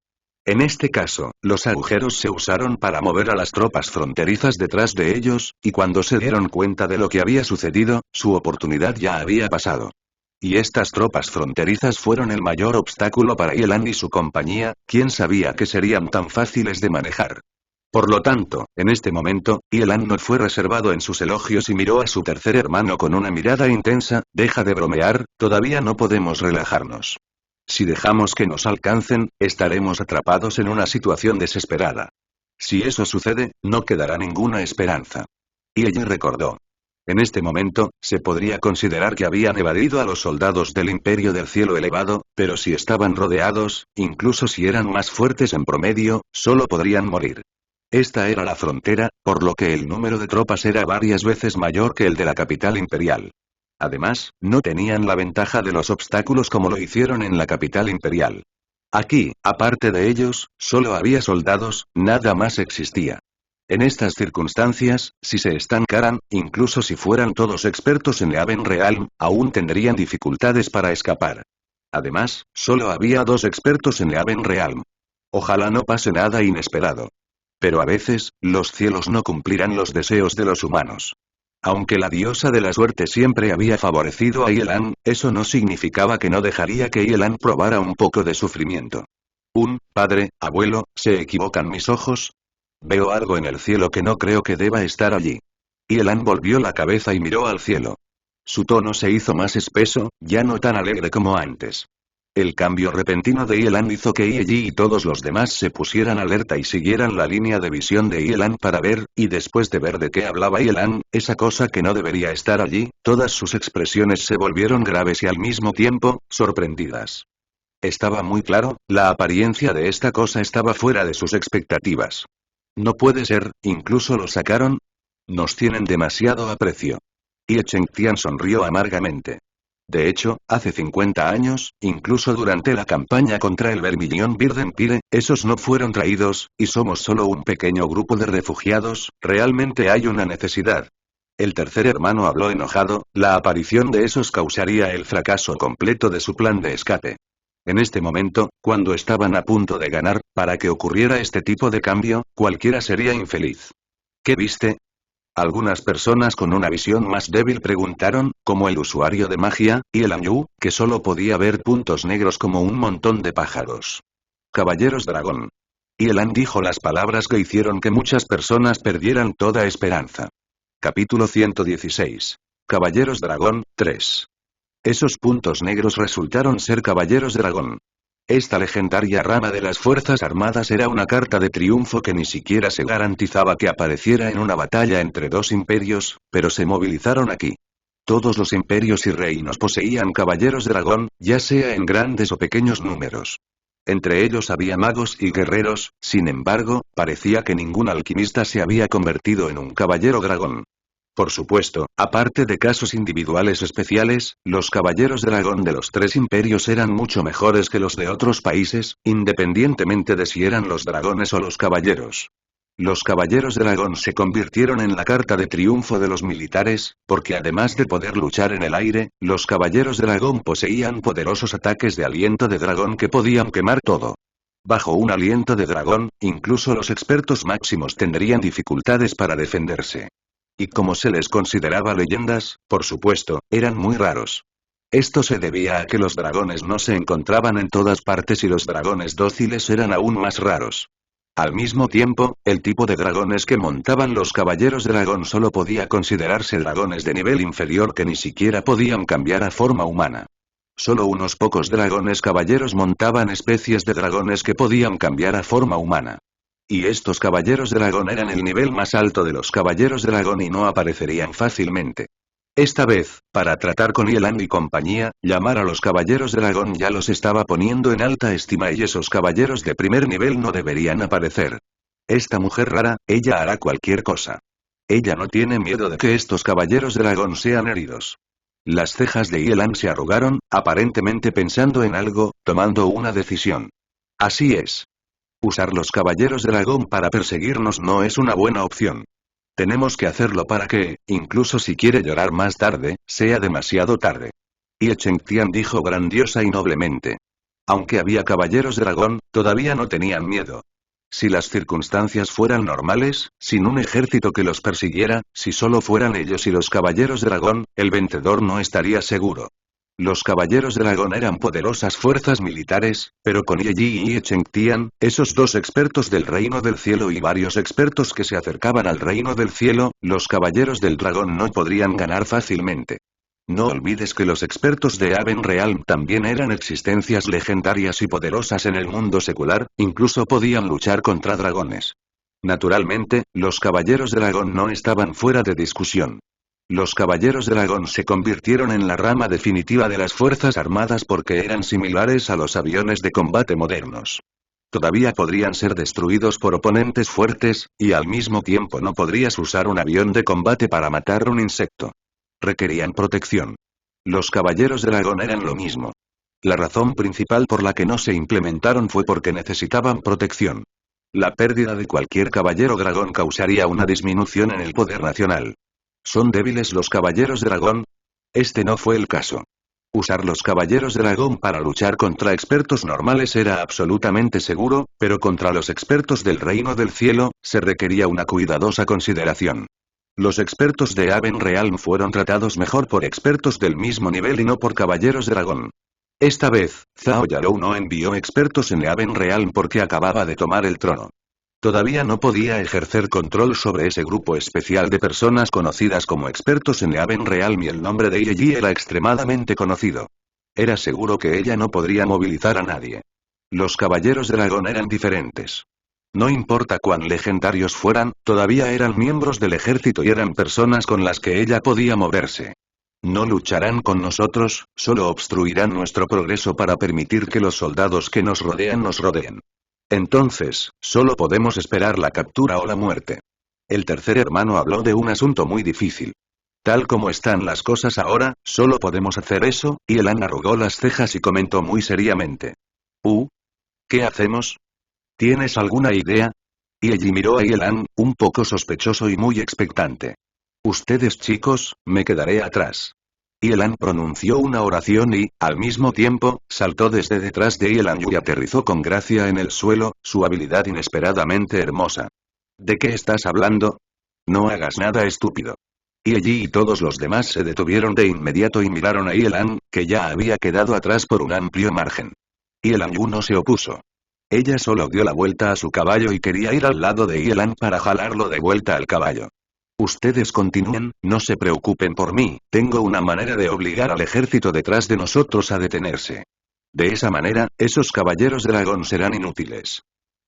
En este caso, los agujeros se usaron para mover a las tropas fronterizas detrás de ellos, y cuando se dieron cuenta de lo que había sucedido, su oportunidad ya había pasado. Y estas tropas fronterizas fueron el mayor obstáculo para Yelan y su compañía, quien sabía que serían tan fáciles de manejar. Por lo tanto, en este momento, Yelan no fue reservado en sus elogios y miró a su tercer hermano con una mirada intensa. Deja de bromear, todavía no podemos relajarnos. Si dejamos que nos alcancen, estaremos atrapados en una situación desesperada. Si eso sucede, no quedará ninguna esperanza. Y ella recordó. En este momento, se podría considerar que habían evadido a los soldados del Imperio del Cielo Elevado, pero si estaban rodeados, incluso si eran más fuertes en promedio, solo podrían morir. Esta era la frontera, por lo que el número de tropas era varias veces mayor que el de la capital imperial. Además, no tenían la ventaja de los obstáculos como lo hicieron en la capital imperial. Aquí, aparte de ellos, solo había soldados, nada más existía. En estas circunstancias, si se estancaran, incluso si fueran todos expertos en Leaven Realm, aún tendrían dificultades para escapar. Además, solo había 2 expertos en Leaven Realm. Ojalá no pase nada inesperado. Pero a veces, los cielos no cumplirán los deseos de los humanos. Aunque la diosa de la suerte siempre había favorecido a Yelan, eso no significaba que no dejaría que Yelan probara un poco de sufrimiento. Padre, abuelo, ¿se equivocan mis ojos? Veo algo en el cielo que no creo que deba estar allí. Yelan volvió la cabeza y miró al cielo. Su tono se hizo más espeso, ya no tan alegre como antes. El cambio repentino de Yelan hizo que Yi y todos los demás se pusieran alerta y siguieran la línea de visión de Yelan para ver, y después de ver de qué hablaba Yelan, esa cosa que no debería estar allí, todas sus expresiones se volvieron graves y al mismo tiempo, sorprendidas. Estaba muy claro, la apariencia de esta cosa estaba fuera de sus expectativas. No puede ser, incluso lo sacaron. Nos tienen demasiado aprecio. Ye Chengtian sonrió amargamente. De hecho, hace 50 años, incluso durante la campaña contra el Vermilion Empire, esos no fueron traídos, y somos solo un pequeño grupo de refugiados. ¿Realmente hay una necesidad? El tercer hermano habló enojado, la aparición de esos causaría el fracaso completo de su plan de escape. En este momento, cuando estaban a punto de ganar, para que ocurriera este tipo de cambio, cualquiera sería infeliz. ¿Qué viste? Algunas personas con una visión más débil preguntaron, como el usuario de magia, y el Anyu, que solo podía ver puntos negros como un montón de pájaros. Caballeros dragón. Y Elan dijo las palabras que hicieron que muchas personas perdieran toda esperanza. Capítulo 116. Caballeros dragón, 3. Esos puntos negros resultaron ser caballeros dragón. Esta legendaria rama de las Fuerzas Armadas era una carta de triunfo que ni siquiera se garantizaba que apareciera en una batalla entre dos imperios, pero se movilizaron aquí. Todos los imperios y reinos poseían caballeros dragón, ya sea en grandes o pequeños números. Entre ellos había magos y guerreros, sin embargo, parecía que ningún alquimista se había convertido en un caballero dragón. Por supuesto, aparte de casos individuales especiales, los caballeros dragón de los tres imperios eran mucho mejores que los de otros países, independientemente de si eran los dragones o los caballeros. Los caballeros dragón se convirtieron en la carta de triunfo de los militares, porque además de poder luchar en el aire, los caballeros dragón poseían poderosos ataques de aliento de dragón que podían quemar todo. Bajo un aliento de dragón, incluso los expertos máximos tendrían dificultades para defenderse. Y como se les consideraba leyendas, por supuesto, eran muy raros. Esto se debía a que los dragones no se encontraban en todas partes y los dragones dóciles eran aún más raros. Al mismo tiempo, el tipo de dragones que montaban los caballeros dragón solo podía considerarse dragones de nivel inferior que ni siquiera podían cambiar a forma humana. Solo unos pocos dragones caballeros montaban especies de dragones que podían cambiar a forma humana. Y estos caballeros dragón eran el nivel más alto de los caballeros dragón y no aparecerían fácilmente. Esta vez, para tratar con Yelan y compañía, llamar a los caballeros dragón ya los estaba poniendo en alta estima y esos caballeros de primer nivel no deberían aparecer. Esta mujer rara, ella hará cualquier cosa. Ella no tiene miedo de que estos caballeros dragón sean heridos. Las cejas de Yelan se arrugaron, aparentemente pensando en algo, tomando una decisión. Así es. Usar los caballeros dragón para perseguirnos no es una buena opción. Tenemos que hacerlo para que, incluso si quiere llorar más tarde, sea demasiado tarde. Ye Chengtian dijo grandiosa y noblemente. Aunque había caballeros dragón, todavía no tenían miedo. Si las circunstancias fueran normales, sin un ejército que los persiguiera, si solo fueran ellos y los caballeros dragón, el vencedor no estaría seguro. Los caballeros dragón eran poderosas fuerzas militares, pero con Ye Ji y Ye Chengtian, esos dos expertos del reino del cielo y varios expertos que se acercaban al reino del cielo, los caballeros del dragón no podrían ganar fácilmente. No olvides que los expertos de Aven Realm también eran existencias legendarias y poderosas en el mundo secular, incluso podían luchar contra dragones. Naturalmente, los caballeros dragón no estaban fuera de discusión. Los caballeros dragón se convirtieron en la rama definitiva de las Fuerzas Armadas porque eran similares a los aviones de combate modernos. Todavía podrían ser destruidos por oponentes fuertes, y al mismo tiempo no podrías usar un avión de combate para matar un insecto. Requerían protección. Los caballeros dragón eran lo mismo. La razón principal por la que no se implementaron fue porque necesitaban protección. La pérdida de cualquier caballero dragón causaría una disminución en el poder nacional. ¿Son débiles los caballeros dragón? Este no fue el caso. Usar los caballeros dragón para luchar contra expertos normales era absolutamente seguro, pero contra los expertos del reino del cielo, se requería una cuidadosa consideración. Los expertos de Aven Realm fueron tratados mejor por expertos del mismo nivel y no por caballeros dragón. Esta vez, Zhao Yalou no envió expertos en Aven Realm porque acababa de tomar el trono. Todavía no podía ejercer control sobre ese grupo especial de personas conocidas como expertos en Aven Realm y el nombre de Ye Ji era extremadamente conocido. Era seguro que ella no podría movilizar a nadie. Los caballeros dragón eran diferentes. No importa cuán legendarios fueran, todavía eran miembros del ejército y eran personas con las que ella podía moverse. No lucharán con nosotros, solo obstruirán nuestro progreso para permitir que los soldados que nos rodean nos rodeen. Entonces, solo podemos esperar la captura o la muerte. El tercer hermano habló de un asunto muy difícil. Tal como están las cosas ahora, solo podemos hacer eso, y Elan arrugó las cejas y comentó muy seriamente. ¿Qué hacemos? ¿Tienes alguna idea? Y allí miró a Yelan, un poco sospechoso y muy expectante. Ustedes chicos, me quedaré atrás. Yelan pronunció una oración y, al mismo tiempo, saltó desde detrás de Yelan y aterrizó con gracia en el suelo, su habilidad inesperadamente hermosa. ¿De qué estás hablando? No hagas nada estúpido. Y allí y todos los demás se detuvieron de inmediato y miraron a Yelan, que ya había quedado atrás por un amplio margen. Yelan Yu no se opuso. Ella solo dio la vuelta a su caballo y quería ir al lado de Yelan para jalarlo de vuelta al caballo. Ustedes continúen, no se preocupen por mí, tengo una manera de obligar al ejército detrás de nosotros a detenerse. De esa manera, esos caballeros dragón serán inútiles.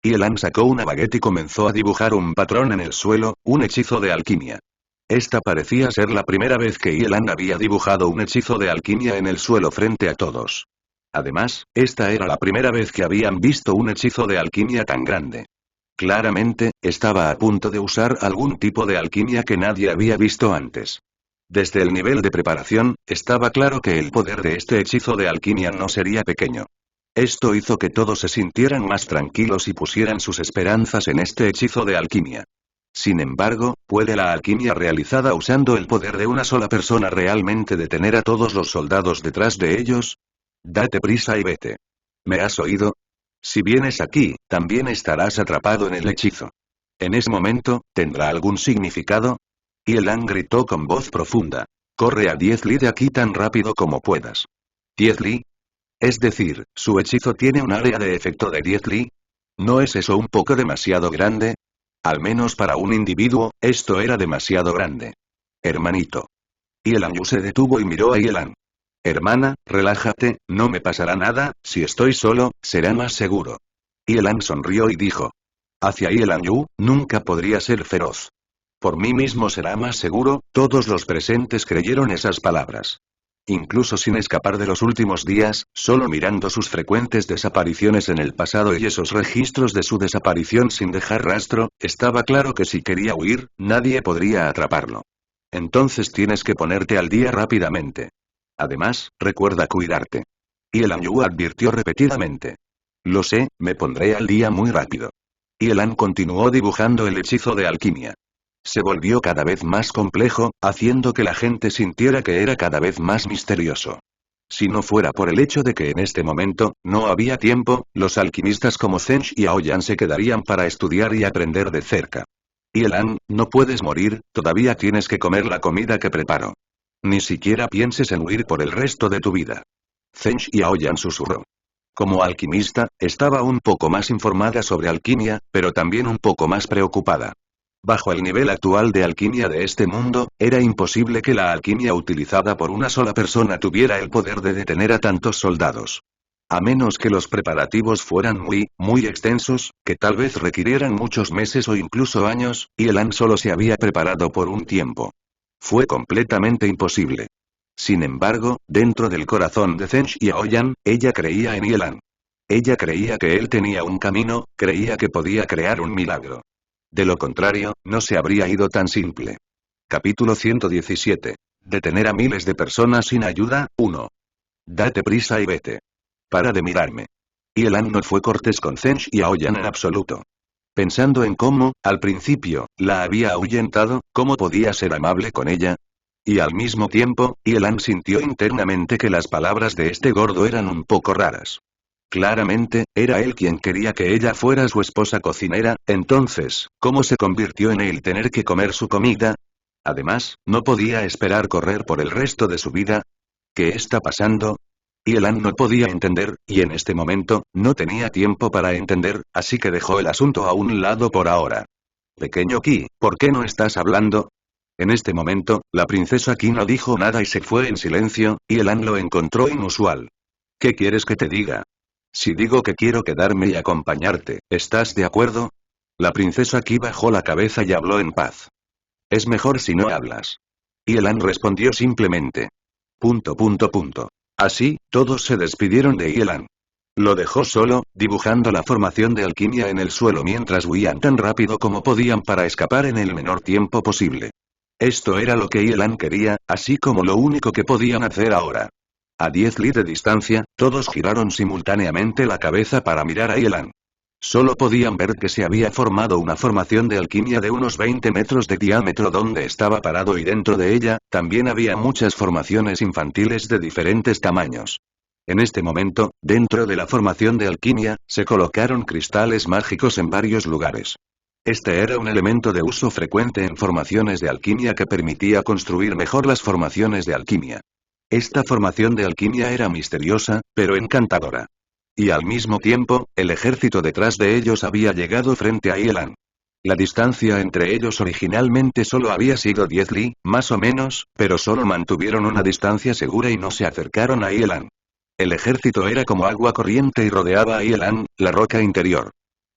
Yelan sacó una baguette y comenzó a dibujar un patrón en el suelo, un hechizo de alquimia. Esta parecía ser la primera vez que Yelan había dibujado un hechizo de alquimia en el suelo frente a todos. Además, esta era la primera vez que habían visto un hechizo de alquimia tan grande. Claramente, estaba a punto de usar algún tipo de alquimia que nadie había visto antes. Desde el nivel de preparación, estaba claro que el poder de este hechizo de alquimia no sería pequeño. Esto hizo que todos se sintieran más tranquilos y pusieran sus esperanzas en este hechizo de alquimia. Sin embargo, ¿puede la alquimia realizada usando el poder de una sola persona realmente detener a todos los soldados detrás de ellos? Date prisa y vete. ¿Me has oído? Si vienes aquí, también estarás atrapado en el hechizo. En ese momento, ¿tendrá algún significado? Yelan gritó con voz profunda. Corre a 10 li de aquí tan rápido como puedas. ¿10 li? Es decir, ¿su hechizo tiene un área de efecto de 10 li? ¿No es eso un poco demasiado grande? Al menos para un individuo, esto era demasiado grande. Hermanito. Yelan Yu se detuvo y miró a Yelan. Hermana, relájate, no me pasará nada, si estoy solo, será más seguro. Yelan sonrió y dijo. Hacia Yelan Yu, nunca podría ser feroz. Por mí mismo será más seguro, todos los presentes creyeron esas palabras. Incluso sin escapar de los últimos días, solo mirando sus frecuentes desapariciones en el pasado y esos registros de su desaparición sin dejar rastro, estaba claro que si quería huir, nadie podría atraparlo. Entonces tienes que ponerte al día rápidamente. Además, recuerda cuidarte. Yelan Yu advirtió repetidamente. Lo sé, me pondré al día muy rápido. Yelan continuó dibujando el hechizo de alquimia. Se volvió cada vez más complejo, haciendo que la gente sintiera que era cada vez más misterioso. Si no fuera por el hecho de que en este momento, no había tiempo, los alquimistas como Zench y Aoyan se quedarían para estudiar y aprender de cerca. Yelan, no puedes morir, todavía tienes que comer la comida que preparo. Ni siquiera pienses en huir por el resto de tu vida. Zench y Aoyan susurró. Como alquimista, estaba un poco más informada sobre alquimia, pero también un poco más preocupada. Bajo el nivel actual de alquimia de este mundo, era imposible que la alquimia utilizada por una sola persona tuviera el poder de detener a tantos soldados. A menos que los preparativos fueran muy extensos, que tal vez requirieran muchos meses o incluso años, Yelan solo se había preparado por un tiempo. Fue completamente imposible. Sin embargo, dentro del corazón de Zench y Aoyan, ella creía en Yelan. Ella creía que él tenía un camino, creía que podía crear un milagro. De lo contrario, no se habría ido tan simple. Capítulo 117. Detener a miles de personas sin ayuda, 1. Date prisa y vete. Para de mirarme. Yelan no fue cortés con Zench y Aoyan en absoluto. Pensando en cómo, al principio, la había ahuyentado, ¿cómo podía ser amable con ella? Y al mismo tiempo, Yelan sintió internamente que las palabras de este gordo eran un poco raras. Claramente, era él quien quería que ella fuera su esposa cocinera, entonces, ¿cómo se convirtió en él tener que comer su comida? Además, ¿no podía esperar correr por el resto de su vida? ¿Qué está pasando? Yelan no podía entender, y en este momento, no tenía tiempo para entender, así que dejó el asunto a un lado por ahora. Pequeño Qi, ¿por qué no estás hablando? En este momento, la princesa Qi no dijo nada y se fue en silencio, y Yelan lo encontró inusual. ¿Qué quieres que te diga? Si digo que quiero quedarme y acompañarte, ¿estás de acuerdo? La princesa Qi bajó la cabeza y habló en paz. Es mejor si no hablas. Yelan respondió simplemente. ... Así, todos se despidieron de Yelan. Lo dejó solo, dibujando la formación de alquimia en el suelo mientras huían tan rápido como podían para escapar en el menor tiempo posible. Esto era lo que Yelan quería, así como lo único que podían hacer ahora. A 10 li de distancia, todos giraron simultáneamente la cabeza para mirar a Yelan. Solo podían ver que se había formado una formación de alquimia de unos 20 metros de diámetro donde estaba parado y dentro de ella, también había muchas formaciones infantiles de diferentes tamaños. En este momento, dentro de la formación de alquimia, se colocaron cristales mágicos en varios lugares. Este era un elemento de uso frecuente en formaciones de alquimia que permitía construir mejor las formaciones de alquimia. Esta formación de alquimia era misteriosa, pero encantadora. Y al mismo tiempo, el ejército detrás de ellos había llegado frente a Yelan. La distancia entre ellos originalmente solo había sido 10 li, más o menos, pero solo mantuvieron una distancia segura y no se acercaron a Yelan. El ejército era como agua corriente y rodeaba a Yelan, la roca interior.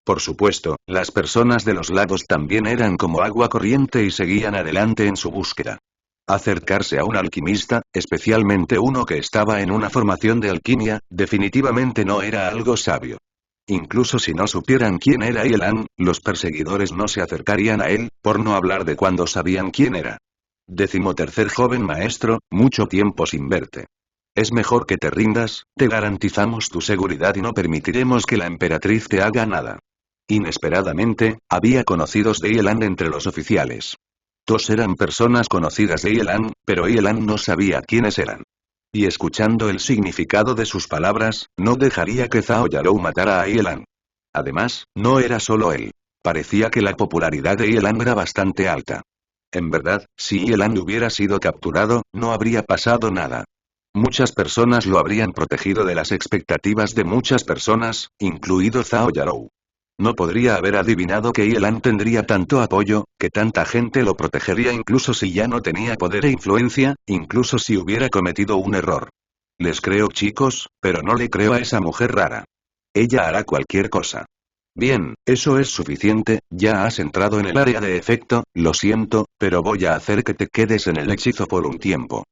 Por supuesto, las personas de los lagos también eran como agua corriente y seguían adelante en su búsqueda. Acercarse a un alquimista, especialmente uno que estaba en una formación de alquimia, definitivamente no era algo sabio. Incluso si no supieran quién era Yelan, los perseguidores no se acercarían a él, por no hablar de cuando sabían quién era. 13º joven maestro, mucho tiempo sin verte. Es mejor que te rindas, te garantizamos tu seguridad y no permitiremos que la emperatriz te haga nada. Inesperadamente, había conocidos de Yelan entre los oficiales. Dos eran personas conocidas de Yelan, pero Yelan no sabía quiénes eran. Y escuchando el significado de sus palabras, no dejaría que Zhao Yarou matara a Yelan. Además, no era solo él. Parecía que la popularidad de Yelan era bastante alta. En verdad, si Yelan hubiera sido capturado, no habría pasado nada. Muchas personas lo habrían protegido de las expectativas de muchas personas, incluido Zhao Yarou. No podría haber adivinado que Yelan tendría tanto apoyo, que tanta gente lo protegería incluso si ya no tenía poder e influencia, incluso si hubiera cometido un error. Les creo chicos, pero no le creo a esa mujer rara. Ella hará cualquier cosa. Bien, eso es suficiente, ya has entrado en el área de efecto, lo siento, pero voy a hacer que te quedes en el hechizo por un tiempo.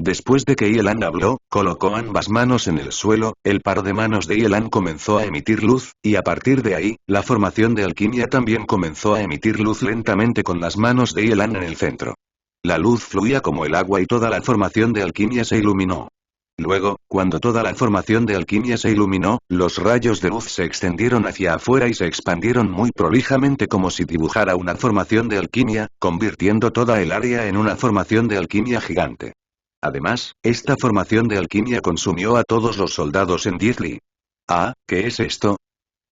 Después de que Yelan habló, colocó ambas manos en el suelo, el par de manos de Yelan comenzó a emitir luz, y a partir de ahí, la formación de alquimia también comenzó a emitir luz lentamente con las manos de Yelan en el centro. La luz fluía como el agua y toda la formación de alquimia se iluminó. Luego, cuando toda la formación de alquimia se iluminó, los rayos de luz se extendieron hacia afuera y se expandieron muy prolijamente como si dibujara una formación de alquimia, convirtiendo toda el área en una formación de alquimia gigante. Además, esta formación de alquimia consumió a todos los soldados en 10 li. Ah, ¿qué es esto?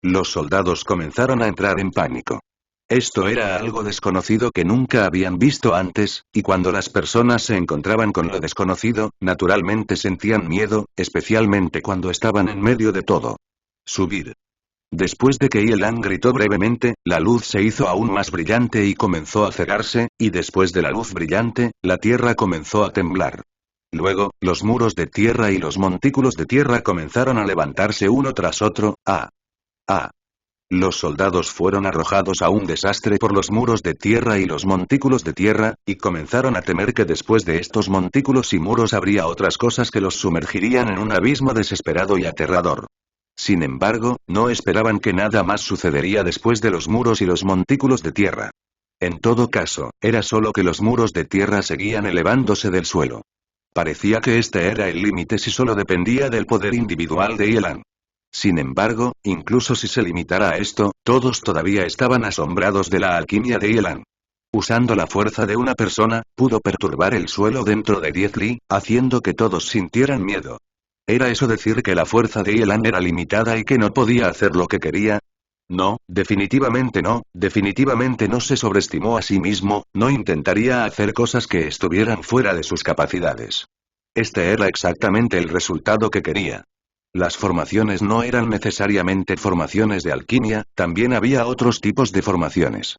Los soldados comenzaron a entrar en pánico. Esto era algo desconocido que nunca habían visto antes, y cuando las personas se encontraban con lo desconocido, naturalmente sentían miedo, especialmente cuando estaban en medio de todo. Subir. Después de que Yelan gritó brevemente, la luz se hizo aún más brillante y comenzó a cegarse, y después de la luz brillante, la tierra comenzó a temblar. Luego, los muros de tierra y los montículos de tierra comenzaron a levantarse uno tras otro. Los soldados fueron arrojados a un desastre por los muros de tierra y los montículos de tierra, y comenzaron a temer que después de estos montículos y muros habría otras cosas que los sumergirían en un abismo desesperado y aterrador. Sin embargo, no esperaban que nada más sucedería después de los muros y los montículos de tierra. En todo caso, era solo que los muros de tierra seguían elevándose del suelo. Parecía que este era el límite si solo dependía del poder individual de Yelan. Sin embargo, incluso si se limitara a esto, todos todavía estaban asombrados de la alquimia de Yelan. Usando la fuerza de una persona, pudo perturbar el suelo dentro de 10 li, haciendo que todos sintieran miedo. ¿Era eso decir que la fuerza de Yelan era limitada y que no podía hacer lo que quería? No, definitivamente no se sobreestimó a sí mismo, no intentaría hacer cosas que estuvieran fuera de sus capacidades. Este era exactamente el resultado que quería. Las formaciones no eran necesariamente formaciones de alquimia, también había otros tipos de formaciones.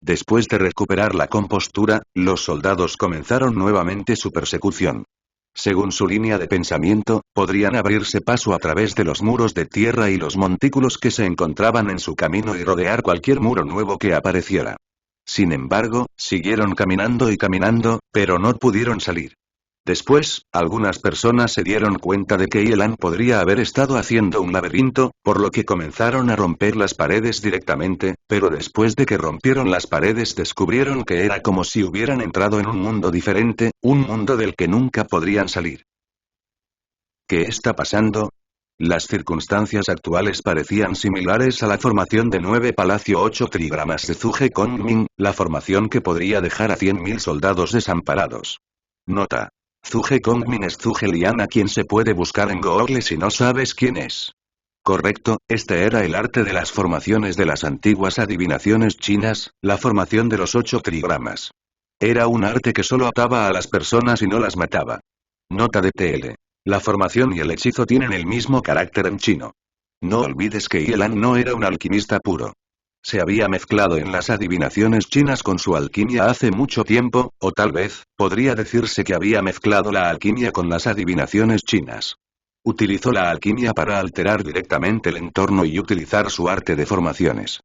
Después de recuperar la compostura, los soldados comenzaron nuevamente su persecución. Según su línea de pensamiento, podrían abrirse paso a través de los muros de tierra y los montículos que se encontraban en su camino y rodear cualquier muro nuevo que apareciera. Sin embargo, siguieron caminando y caminando, pero no pudieron salir. Después, algunas personas se dieron cuenta de que Yelan podría haber estado haciendo un laberinto, por lo que comenzaron a romper las paredes directamente, pero después de que rompieron las paredes descubrieron que era como si hubieran entrado en un mundo diferente, un mundo del que nunca podrían salir. ¿Qué está pasando? Las circunstancias actuales parecían similares a la formación de 9 Palacio 8 trigramas de Zhuge Kongming, la formación que podría dejar a 100.000 soldados desamparados. Nota. Zhuge Kongming es Zhuge Liang, a quien se puede buscar en Google si no sabes quién es. Correcto, este era el arte de las formaciones de las antiguas adivinaciones chinas, la formación de los 8 trigramas. Era un arte que solo ataba a las personas y no las mataba. Nota de TL. La formación y el hechizo tienen el mismo carácter en chino. No olvides que Yelan no era un alquimista puro. Se había mezclado en las adivinaciones chinas con su alquimia hace mucho tiempo, o tal vez, podría decirse que había mezclado la alquimia con las adivinaciones chinas. Utilizó la alquimia para alterar directamente el entorno y utilizar su arte de formaciones.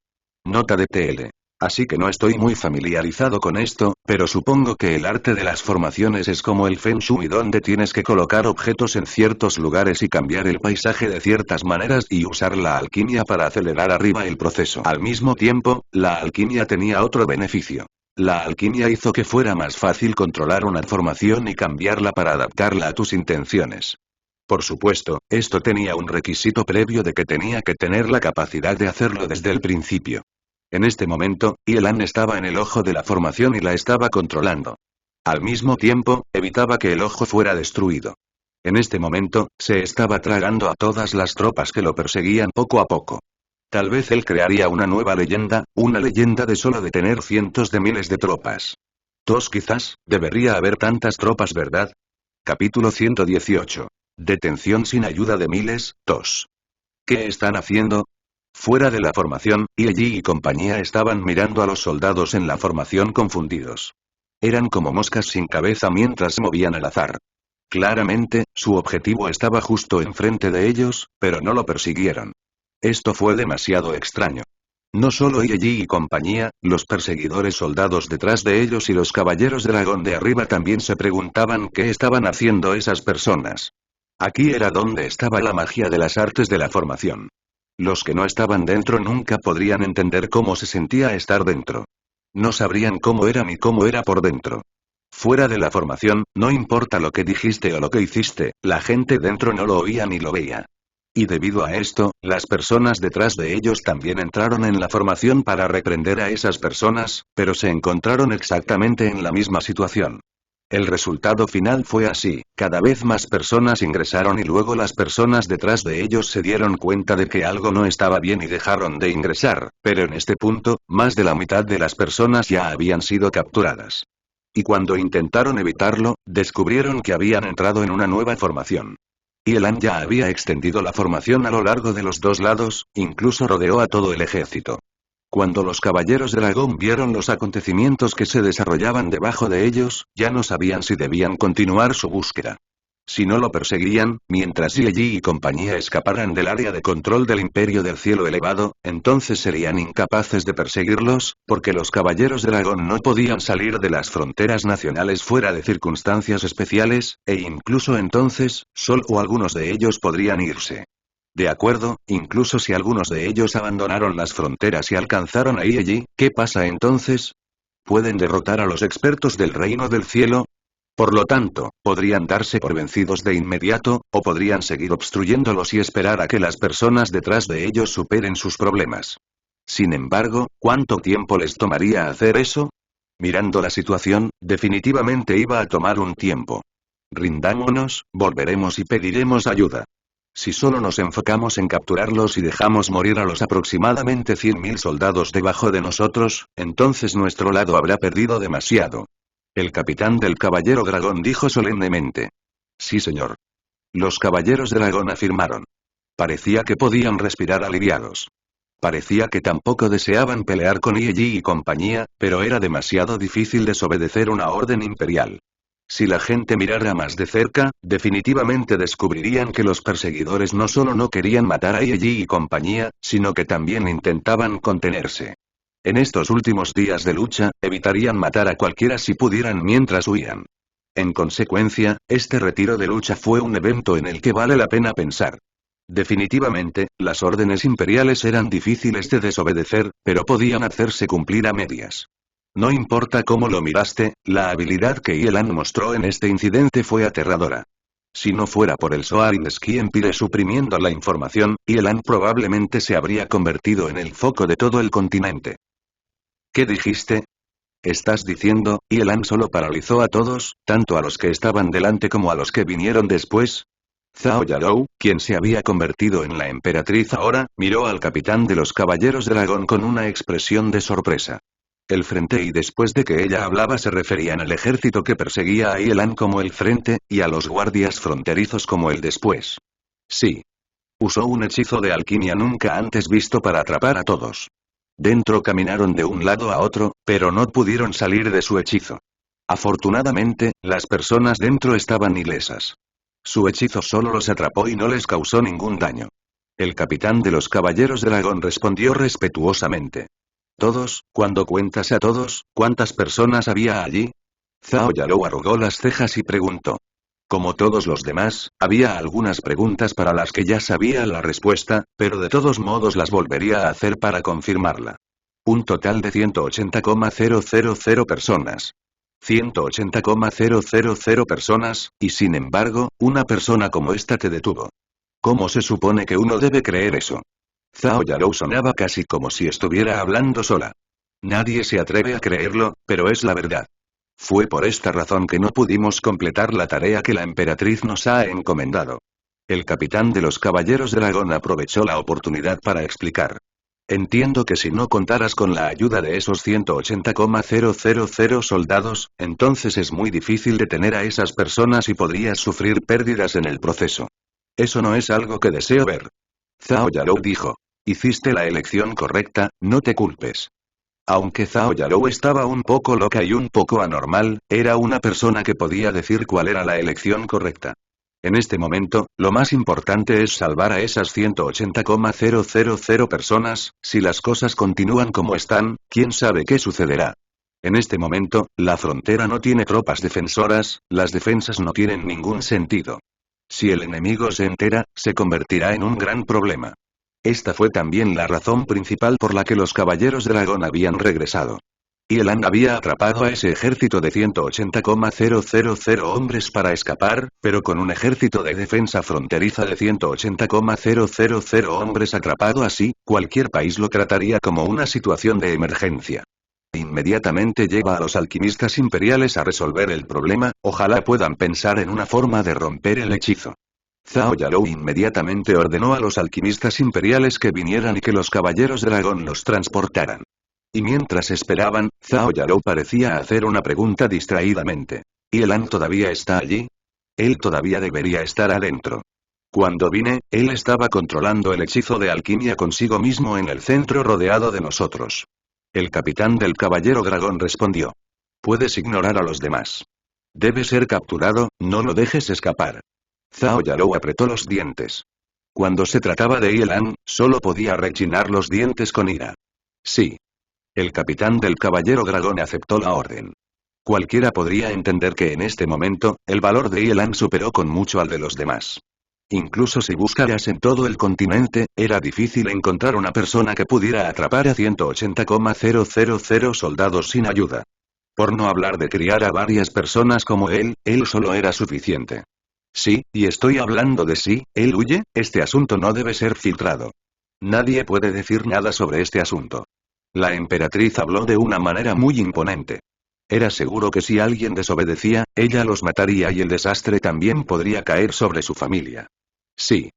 Nota de TL. Así que no estoy muy familiarizado con esto, pero supongo que el arte de las formaciones es como el Feng Shui, donde tienes que colocar objetos en ciertos lugares y cambiar el paisaje de ciertas maneras y usar la alquimia para acelerar arriba el proceso. Al mismo tiempo, la alquimia tenía otro beneficio. La alquimia hizo que fuera más fácil controlar una formación y cambiarla para adaptarla a tus intenciones. Por supuesto, esto tenía un requisito previo de que tenía que tener la capacidad de hacerlo desde el principio. En este momento, Yelan estaba en el ojo de la formación y la estaba controlando. Al mismo tiempo, evitaba que el ojo fuera destruido. En este momento, se estaba tragando a todas las tropas que lo perseguían poco a poco. Tal vez él crearía una nueva leyenda, una leyenda de solo de tener cientos de miles de tropas. Quizás, debería haber tantas tropas, ¿verdad? Capítulo 118. Detención sin ayuda de miles, ¿Qué están haciendo? Fuera de la formación, Yi y compañía estaban mirando a los soldados en la formación confundidos. Eran como moscas sin cabeza mientras se movían al azar. Claramente, su objetivo estaba justo enfrente de ellos, pero no lo persiguieron. Esto fue demasiado extraño. No solo Yi y compañía, los perseguidores soldados detrás de ellos y los caballeros dragón de arriba también se preguntaban qué estaban haciendo esas personas. Aquí era donde estaba la magia de las artes de la formación. Los que no estaban dentro nunca podrían entender cómo se sentía estar dentro. No sabrían cómo era ni cómo era por dentro. Fuera de la formación, no importa lo que dijiste o lo que hiciste, la gente dentro no lo oía ni lo veía. Y debido a esto, las personas detrás de ellos también entraron en la formación para reprender a esas personas, pero se encontraron exactamente en la misma situación. El resultado final fue así, cada vez más personas ingresaron y luego las personas detrás de ellos se dieron cuenta de que algo no estaba bien y dejaron de ingresar, pero en este punto, más de la mitad de las personas ya habían sido capturadas. Y cuando intentaron evitarlo, descubrieron que habían entrado en una nueva formación. Yelan ya había extendido la formación a lo largo de los dos lados, incluso rodeó a todo el ejército. Cuando los caballeros dragón vieron los acontecimientos que se desarrollaban debajo de ellos, ya no sabían si debían continuar su búsqueda. Si no lo perseguían, mientras Yi y compañía escaparan del área de control del Imperio del Cielo Elevado, entonces serían incapaces de perseguirlos, porque los caballeros dragón no podían salir de las fronteras nacionales fuera de circunstancias especiales, e incluso entonces, solo algunos de ellos podrían irse. De acuerdo, incluso si algunos de ellos abandonaron las fronteras y alcanzaron a Yi, ¿qué pasa entonces? ¿Pueden derrotar a los expertos del Reino del Cielo? Por lo tanto, podrían darse por vencidos de inmediato, o podrían seguir obstruyéndolos y esperar a que las personas detrás de ellos superen sus problemas. Sin embargo, ¿cuánto tiempo les tomaría hacer eso? Mirando la situación, definitivamente iba a tomar un tiempo. Rindámonos, volveremos y pediremos ayuda. Si solo nos enfocamos en capturarlos y dejamos morir a los aproximadamente 100.000 soldados debajo de nosotros, entonces nuestro lado habrá perdido demasiado. El capitán del Caballero Dragón dijo solemnemente. Sí, señor. Los Caballeros Dragón afirmaron. Parecía que podían respirar aliviados. Parecía que tampoco deseaban pelear con Yi y compañía, pero era demasiado difícil desobedecer una orden imperial. Si la gente mirara más de cerca, definitivamente descubrirían que los perseguidores no solo no querían matar a Yi y compañía, sino que también intentaban contenerse. En estos últimos días de lucha, evitarían matar a cualquiera si pudieran mientras huían. En consecuencia, este retiro de lucha fue un evento en el que vale la pena pensar. Definitivamente, las órdenes imperiales eran difíciles de desobedecer, pero podían hacerse cumplir a medias. No importa cómo lo miraste, la habilidad que Yelan mostró en este incidente fue aterradora. Si no fuera por el Soaring Ski Empire suprimiendo la información, Yelan probablemente se habría convertido en el foco de todo el continente. ¿Qué dijiste? ¿Estás diciendo, Yelan solo paralizó a todos, tanto a los que estaban delante como a los que vinieron después? Zhao Yarou, quien se había convertido en la emperatriz ahora, miró al capitán de los caballeros dragón con una expresión de sorpresa. El frente y después de que ella hablaba se referían al ejército que perseguía a Yelan como el frente, y a los guardias fronterizos como el después. Sí. Usó un hechizo de alquimia nunca antes visto para atrapar a todos. Dentro caminaron de un lado a otro, pero no pudieron salir de su hechizo. Afortunadamente, las personas dentro estaban ilesas. Su hechizo solo los atrapó y no les causó ningún daño. El capitán de los caballeros dragón respondió respetuosamente. ¿Todos? Cuando cuentas a todos, ¿cuántas personas había allí? Zhao Yarou arrugó las cejas y preguntó. Como todos los demás, había algunas preguntas para las que ya sabía la respuesta, pero de todos modos las volvería a hacer para confirmarla. Un total de 180,000 personas. 180,000 personas, y sin embargo, una persona como esta te detuvo. ¿Cómo se supone que uno debe creer eso? Zhao Yarou sonaba casi como si estuviera hablando sola. Nadie se atreve a creerlo, pero es la verdad. Fue por esta razón que no pudimos completar la tarea que la emperatriz nos ha encomendado. El capitán de los caballeros dragón aprovechó la oportunidad para explicar. Entiendo que si no contaras con la ayuda de esos 180,000 soldados, entonces es muy difícil detener a esas personas y podrías sufrir pérdidas en el proceso. Eso no es algo que deseo ver. Zhao Yarou dijo. Hiciste la elección correcta, no te culpes. Aunque Zhao Yarou estaba un poco loca y un poco anormal, era una persona que podía decir cuál era la elección correcta. En este momento, lo más importante es salvar a esas 180,000 personas. Si las cosas continúan como están, quién sabe qué sucederá. En este momento, la frontera no tiene tropas defensoras, las defensas no tienen ningún sentido. Si el enemigo se entera, se convertirá en un gran problema. Esta fue también la razón principal por la que los caballeros dragón habían regresado. Yelan había atrapado a ese ejército de 180,000 hombres para escapar, pero con un ejército de defensa fronteriza de 180,000 hombres atrapado así, cualquier país lo trataría como una situación de emergencia. Inmediatamente lleva a los alquimistas imperiales a resolver el problema, ojalá puedan pensar en una forma de romper el hechizo. Zhao Yarou inmediatamente ordenó a los alquimistas imperiales que vinieran y que los caballeros dragón los transportaran. Y mientras esperaban, Zhao Yarou parecía hacer una pregunta distraídamente. ¿Yelan todavía está allí? Él todavía debería estar adentro. Cuando vine, él estaba controlando el hechizo de alquimia consigo mismo en el centro rodeado de nosotros. El capitán del caballero dragón respondió. Puedes ignorar a los demás. Debe ser capturado, no lo dejes escapar. Zhao Yarou apretó los dientes. Cuando se trataba de Yelan, solo podía rechinar los dientes con ira. Sí. El capitán del caballero dragón aceptó la orden. Cualquiera podría entender que en este momento, el valor de Yelan superó con mucho al de los demás. Incluso si buscaras en todo el continente, era difícil encontrar una persona que pudiera atrapar a 180,000 soldados sin ayuda. Por no hablar de criar a varias personas como él solo era suficiente. Sí, y estoy hablando de sí, él huye, este asunto no debe ser filtrado. Nadie puede decir nada sobre este asunto. La emperatriz habló de una manera muy imponente. Era seguro que si alguien desobedecía, ella los mataría y el desastre también podría caer sobre su familia. Sí.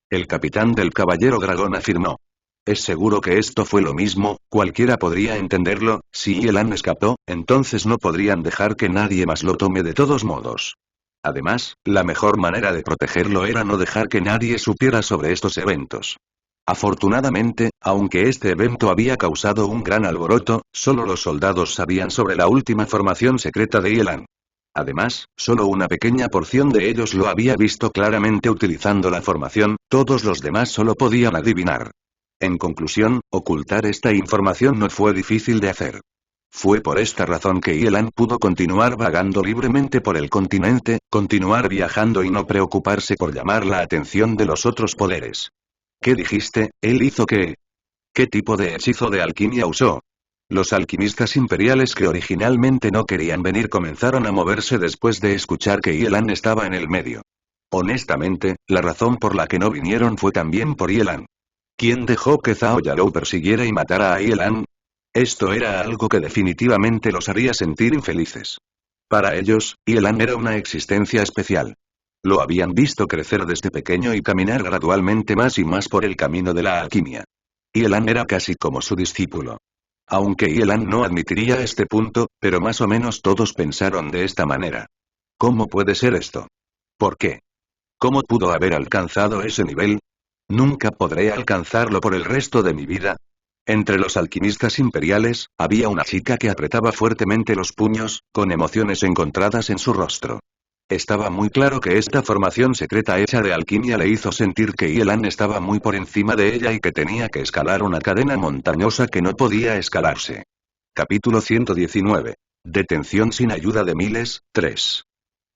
El capitán del caballero dragón afirmó. Es seguro que esto fue lo mismo, cualquiera podría entenderlo, si Yelan escapó, entonces no podrían dejar que nadie más lo tome de todos modos. Además, la mejor manera de protegerlo era no dejar que nadie supiera sobre estos eventos. Afortunadamente, aunque este evento había causado un gran alboroto, solo los soldados sabían sobre la última formación secreta de Yelan. Además, solo una pequeña porción de ellos lo había visto claramente utilizando la formación, todos los demás solo podían adivinar. En conclusión, ocultar esta información no fue difícil de hacer. Fue por esta razón que Yelan pudo continuar vagando libremente por el continente, continuar viajando y no preocuparse por llamar la atención de los otros poderes. ¿Qué dijiste? ¿Él hizo qué? ¿Qué tipo de hechizo de alquimia usó? Los alquimistas imperiales que originalmente no querían venir comenzaron a moverse después de escuchar que Yelan estaba en el medio. Honestamente, la razón por la que no vinieron fue también por Yelan. ¿Quién dejó que Zhao Yarou persiguiera y matara a Yelan? Esto era algo que definitivamente los haría sentir infelices. Para ellos, Yelan era una existencia especial. Lo habían visto crecer desde pequeño y caminar gradualmente más y más por el camino de la alquimia. Yelan era casi como su discípulo. Aunque Yelan no admitiría este punto, pero más o menos todos pensaron de esta manera. ¿Cómo puede ser esto? ¿Por qué? ¿Cómo pudo haber alcanzado ese nivel? ¿Nunca podré alcanzarlo por el resto de mi vida? Entre los alquimistas imperiales, había una chica que apretaba fuertemente los puños, con emociones encontradas en su rostro. Estaba muy claro que esta formación secreta hecha de alquimia le hizo sentir que Yelan estaba muy por encima de ella y que tenía que escalar una cadena montañosa que no podía escalarse. Capítulo 119. Detención sin ayuda de miles, 3.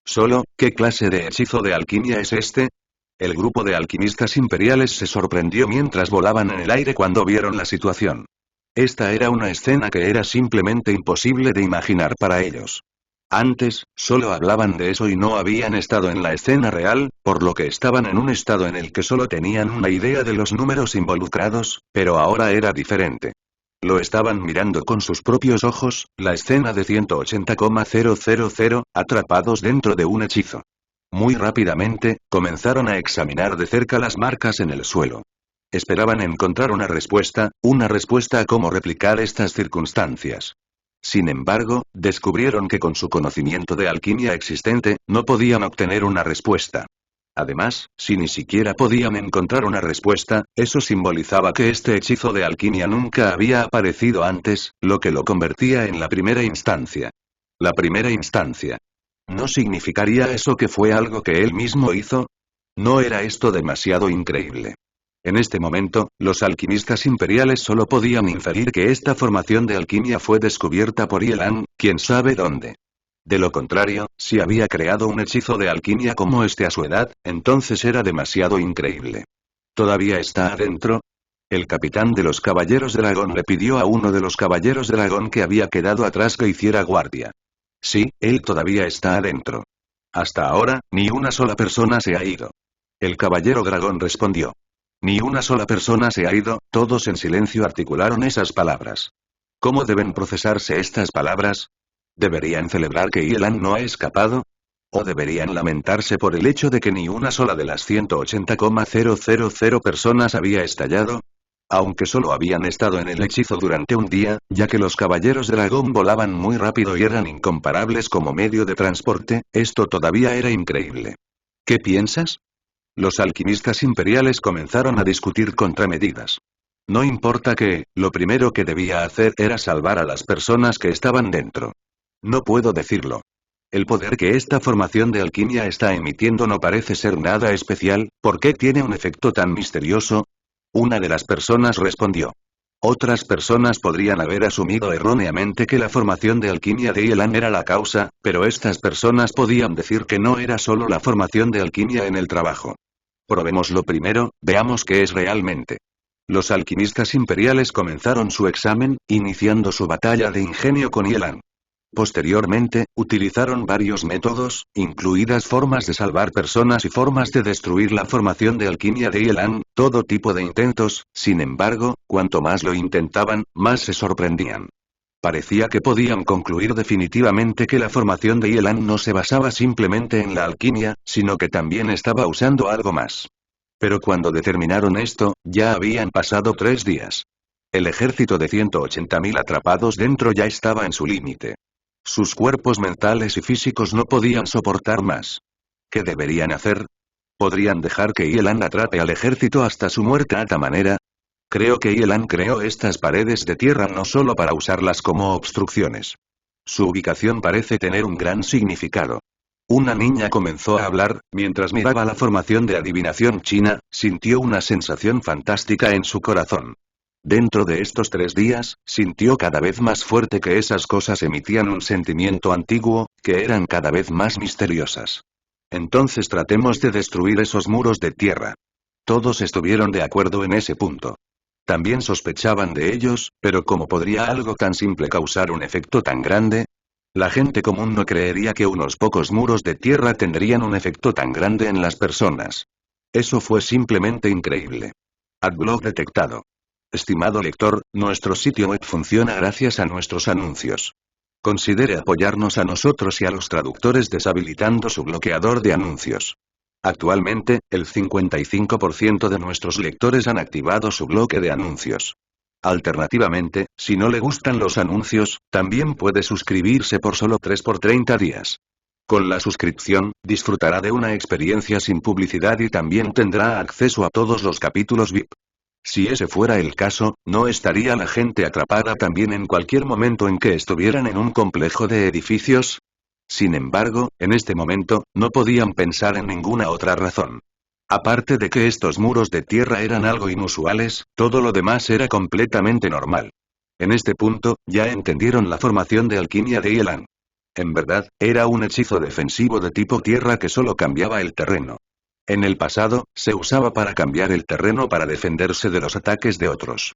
Solo, ¿qué clase de hechizo de alquimia es este? El grupo de alquimistas imperiales se sorprendió mientras volaban en el aire cuando vieron la situación. Esta era una escena que era simplemente imposible de imaginar para ellos. Antes, solo hablaban de eso y no habían estado en la escena real, por lo que estaban en un estado en el que solo tenían una idea de los números involucrados, pero ahora era diferente. Lo estaban mirando con sus propios ojos, la escena de 180,000, atrapados dentro de un hechizo. Muy rápidamente, comenzaron a examinar de cerca las marcas en el suelo. Esperaban encontrar una respuesta a cómo replicar estas circunstancias. Sin embargo, descubrieron que con su conocimiento de alquimia existente, no podían obtener una respuesta. Además, si ni siquiera podían encontrar una respuesta, eso simbolizaba que este hechizo de alquimia nunca había aparecido antes, lo que lo convertía en la primera instancia. La primera instancia. ¿No significaría eso que fue algo que él mismo hizo? ¿No era esto demasiado increíble? En este momento, los alquimistas imperiales solo podían inferir que esta formación de alquimia fue descubierta por Yelan, quién sabe dónde. De lo contrario, si había creado un hechizo de alquimia como este a su edad, entonces era demasiado increíble. ¿Todavía está adentro? El capitán de los Caballeros Dragón le pidió a uno de los Caballeros Dragón que había quedado atrás que hiciera guardia. Sí, él todavía está adentro. Hasta ahora, ni una sola persona se ha ido. El Caballero Dragón respondió. Ni una sola persona se ha ido, todos en silencio articularon esas palabras. ¿Cómo deben procesarse estas palabras? ¿Deberían celebrar que Yelan no ha escapado? ¿O deberían lamentarse por el hecho de que ni una sola de las 180,000 personas había estallado? Aunque solo habían estado en el hechizo durante un día, ya que los caballeros dragón volaban muy rápido y eran incomparables como medio de transporte, esto todavía era increíble. ¿Qué piensas? Los alquimistas imperiales comenzaron a discutir contramedidas. No importa qué, lo primero que debía hacer era salvar a las personas que estaban dentro. No puedo decirlo. El poder que esta formación de alquimia está emitiendo no parece ser nada especial, ¿por qué tiene un efecto tan misterioso? Una de las personas respondió. Otras personas podrían haber asumido erróneamente que la formación de alquimia de Yelan era la causa, pero estas personas podían decir que no era solo la formación de alquimia en el trabajo. Probémoslo primero, veamos qué es realmente. Los alquimistas imperiales comenzaron su examen, iniciando su batalla de ingenio con Yelan. Posteriormente, utilizaron varios métodos, incluidas formas de salvar personas y formas de destruir la formación de alquimia de Yelan, todo tipo de intentos, sin embargo, cuanto más lo intentaban, más se sorprendían. Parecía que podían concluir definitivamente que la formación de Yelan no se basaba simplemente en la alquimia, sino que también estaba usando algo más. Pero cuando determinaron esto, ya habían pasado 3 días. El ejército de 180.000 atrapados dentro ya estaba en su límite. Sus cuerpos mentales y físicos no podían soportar más. ¿Qué deberían hacer? ¿Podrían dejar que Yelan atrape al ejército hasta su muerte a esta manera? Creo que Yelan creó estas paredes de tierra no solo para usarlas como obstrucciones. Su ubicación parece tener un gran significado. Una niña comenzó a hablar, mientras miraba la formación de adivinación china, sintió una sensación fantástica en su corazón. Dentro de estos 3 días, sintió cada vez más fuerte que esas cosas emitían un sentimiento antiguo, que eran cada vez más misteriosas. Entonces tratemos de destruir esos muros de tierra. Todos estuvieron de acuerdo en ese punto. También sospechaban de ellos, pero ¿cómo podría algo tan simple causar un efecto tan grande? La gente común no creería que unos pocos muros de tierra tendrían un efecto tan grande en las personas. Eso fue simplemente increíble. Adblock detectado. Estimado lector, nuestro sitio web funciona gracias a nuestros anuncios. Considere apoyarnos a nosotros y a los traductores deshabilitando su bloqueador de anuncios. Actualmente, el 55% de nuestros lectores han activado su bloque de anuncios. Alternativamente, si no le gustan los anuncios, también puede suscribirse por solo 3 por 30 días. Con la suscripción, disfrutará de una experiencia sin publicidad y también tendrá acceso a todos los capítulos VIP. Si ese fuera el caso, ¿no estaría la gente atrapada también en cualquier momento en que estuvieran en un complejo de edificios? Sin embargo, en este momento, no podían pensar en ninguna otra razón. Aparte de que estos muros de tierra eran algo inusuales, todo lo demás era completamente normal. En este punto, ya entendieron la formación de alquimia de Yelan. En verdad, era un hechizo defensivo de tipo tierra que solo cambiaba el terreno. En el pasado, se usaba para cambiar el terreno para defenderse de los ataques de otros.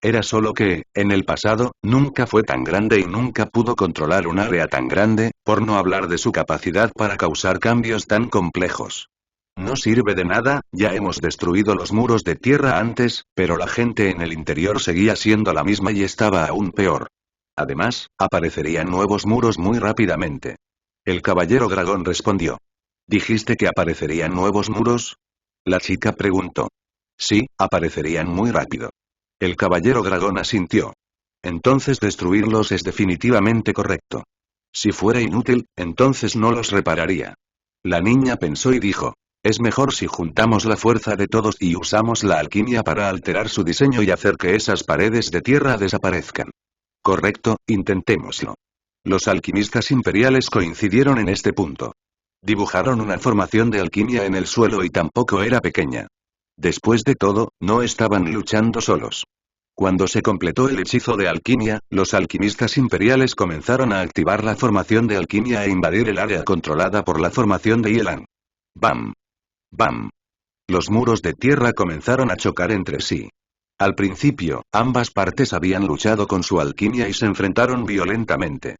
Era solo que, en el pasado, nunca fue tan grande y nunca pudo controlar un área tan grande, por no hablar de su capacidad para causar cambios tan complejos. No sirve de nada, ya hemos destruido los muros de tierra antes, pero la gente en el interior seguía siendo la misma y estaba aún peor. Además, aparecerían nuevos muros muy rápidamente. El caballero dragón respondió. ¿Dijiste que aparecerían nuevos muros? La chica preguntó. Sí, aparecerían muy rápido. El caballero dragón asintió. Entonces destruirlos es definitivamente correcto. Si fuera inútil, entonces no los repararía. La niña pensó y dijo. Es mejor si juntamos la fuerza de todos y usamos la alquimia para alterar su diseño y hacer que esas paredes de tierra desaparezcan. Correcto, intentémoslo. Los alquimistas imperiales coincidieron en este punto. Dibujaron una formación de alquimia en el suelo y tampoco era pequeña. Después de todo, no estaban luchando solos. Cuando se completó el hechizo de alquimia, los alquimistas imperiales comenzaron a activar la formación de alquimia e invadir el área controlada por la formación de Yelan. ¡Bam! ¡Bam! Los muros de tierra comenzaron a chocar entre sí. Al principio, ambas partes habían luchado con su alquimia y se enfrentaron violentamente.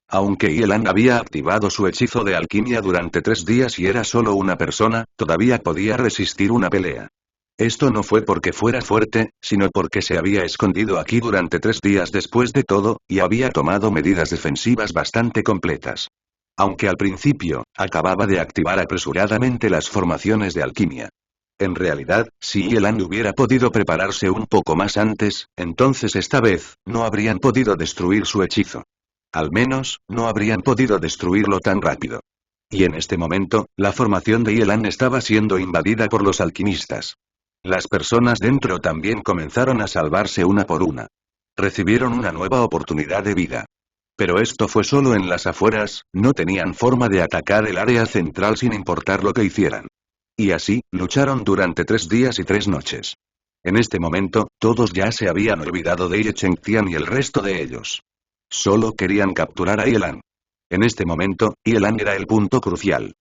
Aunque Yelan había activado su hechizo de alquimia durante 3 días y era solo una persona, todavía podía resistir una pelea. Esto no fue porque fuera fuerte, sino porque se había escondido aquí durante 3 días después de todo, y había tomado medidas defensivas bastante completas. Aunque al principio, acababa de activar apresuradamente las formaciones de alquimia. En realidad, si Yelan hubiera podido prepararse un poco más antes, entonces esta vez, no habrían podido destruir su hechizo. Al menos, no habrían podido destruirlo tan rápido. Y en este momento, la formación de Yelan estaba siendo invadida por los alquimistas. Las personas dentro también comenzaron a salvarse una por una. Recibieron una nueva oportunidad de vida. Pero esto fue solo en las afueras, no tenían forma de atacar el área central sin importar lo que hicieran. Y así, lucharon durante 3 días y 3 noches. En este momento, todos ya se habían olvidado de Ye Chengtian y el resto de ellos. Solo querían capturar a Yelan. En este momento, Yelan era el punto crucial.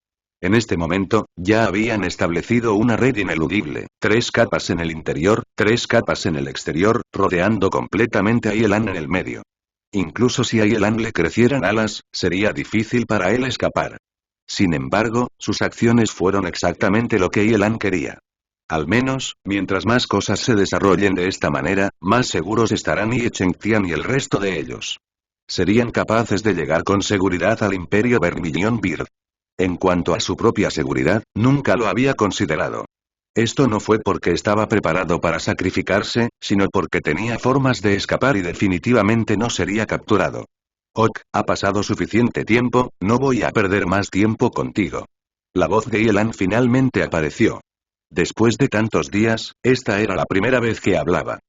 En este momento, ya habían establecido una red ineludible, 3 capas en el interior, 3 capas en el exterior, rodeando completamente a Yelan en el medio. Incluso si a Yelan le crecieran alas, sería difícil para él escapar. Sin embargo, sus acciones fueron exactamente lo que Yelan quería. Al menos, mientras más cosas se desarrollen de esta manera, más seguros estarán Ye Chengtian y el resto de ellos. Serían capaces de llegar con seguridad al Imperio Vermilion Bird. En cuanto a su propia seguridad, nunca lo había considerado. Esto no fue porque estaba preparado para sacrificarse, sino porque tenía formas de escapar y definitivamente no sería capturado. Ok, ha pasado suficiente tiempo, no voy a perder más tiempo contigo. La voz de Yelan finalmente apareció. Después de tantos días, esta era la primera vez que hablaba.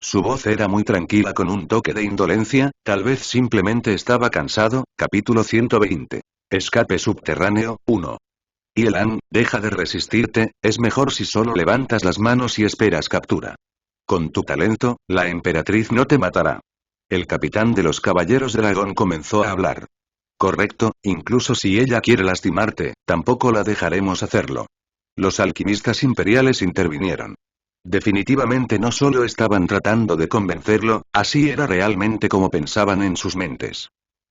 Su voz era muy tranquila con un toque de indolencia, tal vez simplemente estaba cansado. Capítulo 120. Escape subterráneo, 1. Yelan, deja de resistirte, es mejor si solo levantas las manos y esperas captura. Con tu talento, la emperatriz no te matará. El capitán de los caballeros dragón comenzó a hablar. Correcto, incluso si ella quiere lastimarte, tampoco la dejaremos hacerlo. Los alquimistas imperiales intervinieron. Definitivamente no solo estaban tratando de convencerlo, así era realmente como pensaban en sus mentes.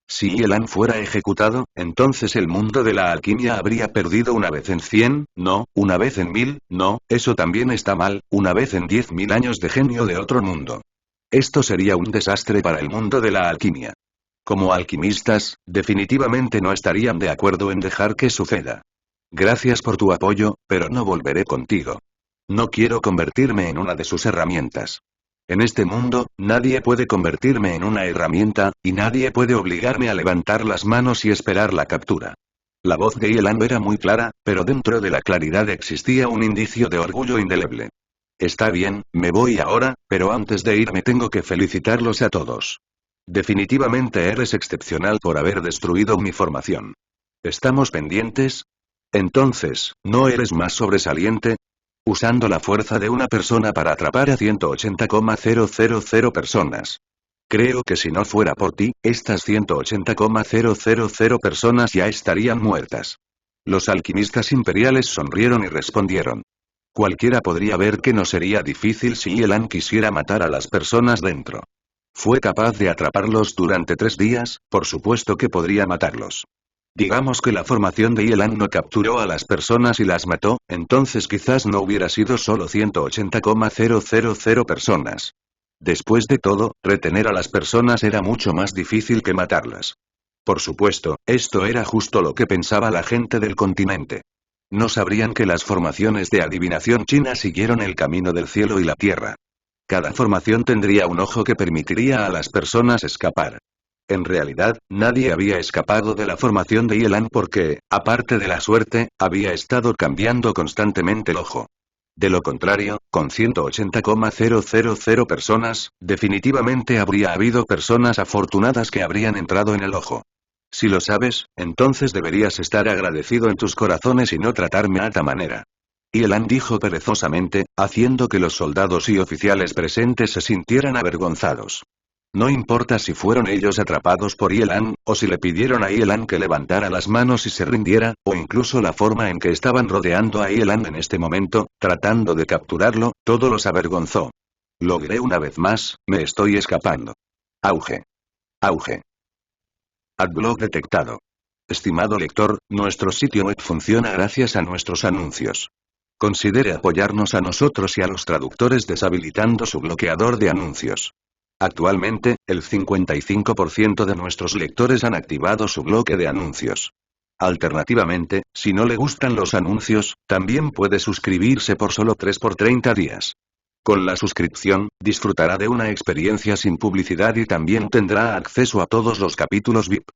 Si Yelan fuera ejecutado, entonces el mundo de la alquimia habría perdido una vez en 100, no, una vez en 1000, no, eso también está mal, una vez en 10.000 años de genio de otro mundo. Esto sería un desastre para el mundo de la alquimia. Como alquimistas, definitivamente no estarían de acuerdo en dejar que suceda. Gracias por tu apoyo, pero no volveré contigo. No quiero convertirme en una de sus herramientas. En este mundo, nadie puede convertirme en una herramienta, y nadie puede obligarme a levantar las manos y esperar la captura. La voz de Yelan era muy clara, pero dentro de la claridad existía un indicio de orgullo indeleble. Está bien, me voy ahora, pero antes de irme tengo que felicitarlos a todos. Definitivamente eres excepcional por haber destruido mi formación. ¿Estamos pendientes? Entonces, ¿no eres más sobresaliente? Usando la fuerza de una persona para atrapar a 180,000 personas. Creo que si no fuera por ti, estas 180,000 personas ya estarían muertas. Los alquimistas imperiales sonrieron y respondieron. Cualquiera podría ver que no sería difícil si Yelan quisiera matar a las personas dentro. Fue capaz de atraparlos durante 3 días, por supuesto que podría matarlos. Digamos que la formación de Yelan no capturó a las personas y las mató, entonces quizás no hubiera sido solo 180,000 personas. Después de todo, retener a las personas era mucho más difícil que matarlas. Por supuesto, esto era justo lo que pensaba la gente del continente. No sabrían que las formaciones de adivinación china siguieron el camino del cielo y la tierra. Cada formación tendría un ojo que permitiría a las personas escapar. En realidad, nadie había escapado de la formación de Yelan porque, aparte de la suerte, había estado cambiando constantemente el ojo. De lo contrario, con 180,000 personas, definitivamente habría habido personas afortunadas que habrían entrado en el ojo. Si lo sabes, entonces deberías estar agradecido en tus corazones y no tratarme a esta manera. Yelan dijo perezosamente, haciendo que los soldados y oficiales presentes se sintieran avergonzados. No importa si fueron ellos atrapados por Yelan, o si le pidieron a Yelan que levantara las manos y se rindiera, o incluso la forma en que estaban rodeando a Yelan en este momento, tratando de capturarlo, todo los avergonzó. Logré una vez más, me estoy escapando. Auge. Auge. Adblock detectado. Estimado lector, nuestro sitio web funciona gracias a nuestros anuncios. Considere apoyarnos a nosotros y a los traductores deshabilitando su bloqueador de anuncios. Actualmente, el 55% de nuestros lectores han activado su bloque de anuncios. Alternativamente, si no le gustan los anuncios, también puede suscribirse por solo 3 por 30 días. Con la suscripción, disfrutará de una experiencia sin publicidad y también tendrá acceso a todos los capítulos VIP.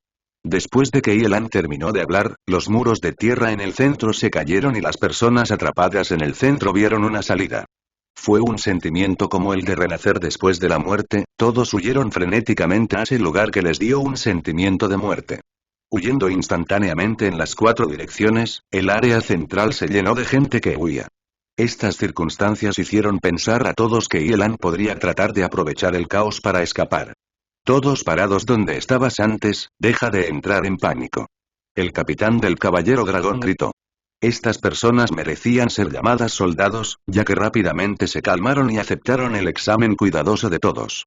Después de que Yelan terminó de hablar, los muros de tierra en el centro se cayeron y las personas atrapadas en el centro vieron una salida. Fue un sentimiento como el de renacer después de la muerte, todos huyeron frenéticamente a ese lugar que les dio un sentimiento de muerte. Huyendo instantáneamente en las 4 direcciones, el área central se llenó de gente que huía. Estas circunstancias hicieron pensar a todos que Yelan podría tratar de aprovechar el caos para escapar. Todos parados donde estabas antes, deja de entrar en pánico. El capitán del Caballero Dragón gritó. Estas personas merecían ser llamadas soldados, ya que rápidamente se calmaron y aceptaron el examen cuidadoso de todos.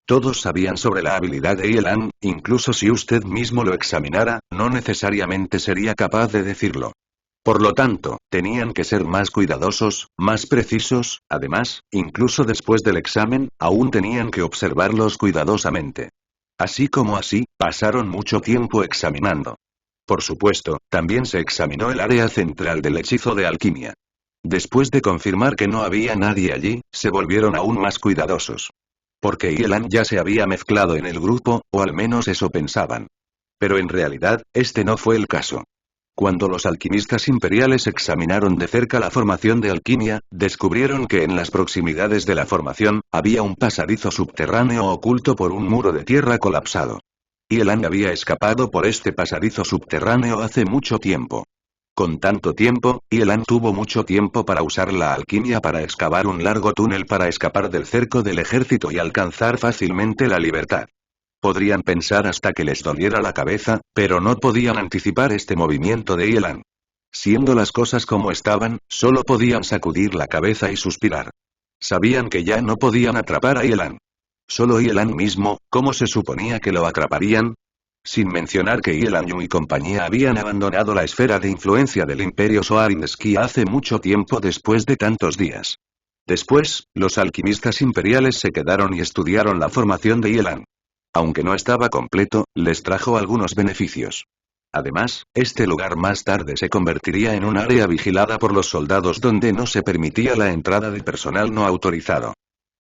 Todos sabían sobre la habilidad de Yelan, incluso si usted mismo lo examinara, no necesariamente sería capaz de decirlo. Por lo tanto, tenían que ser más cuidadosos, más precisos, además, incluso después del examen, aún tenían que observarlos cuidadosamente. Así como así, pasaron mucho tiempo examinando. Por supuesto, también se examinó el área central del hechizo de alquimia. Después de confirmar que no había nadie allí, se volvieron aún más cuidadosos. Porque Yelan ya se había mezclado en el grupo, o al menos eso pensaban. Pero en realidad, este no fue el caso. Cuando los alquimistas imperiales examinaron de cerca la formación de alquimia, descubrieron que en las proximidades de la formación, había un pasadizo subterráneo oculto por un muro de tierra colapsado. Yelan había escapado por este pasadizo subterráneo hace mucho tiempo. Con tanto tiempo, Yelan tuvo mucho tiempo para usar la alquimia para excavar un largo túnel para escapar del cerco del ejército y alcanzar fácilmente la libertad. Podrían pensar hasta que les doliera la cabeza, pero no podían anticipar este movimiento de Yelan. Siendo las cosas como estaban, solo podían sacudir la cabeza y suspirar. Sabían que ya no podían atrapar a Yelan. Solo Yelan mismo, ¿cómo se suponía que lo atraparían? Sin mencionar que Yelan y compañía habían abandonado la esfera de influencia del Imperio Soarinski hace mucho tiempo después de tantos días. Después, los alquimistas imperiales se quedaron y estudiaron la formación de Yelan. Aunque no estaba completo, les trajo algunos beneficios. Además, este lugar más tarde se convertiría en un área vigilada por los soldados donde no se permitía la entrada de personal no autorizado.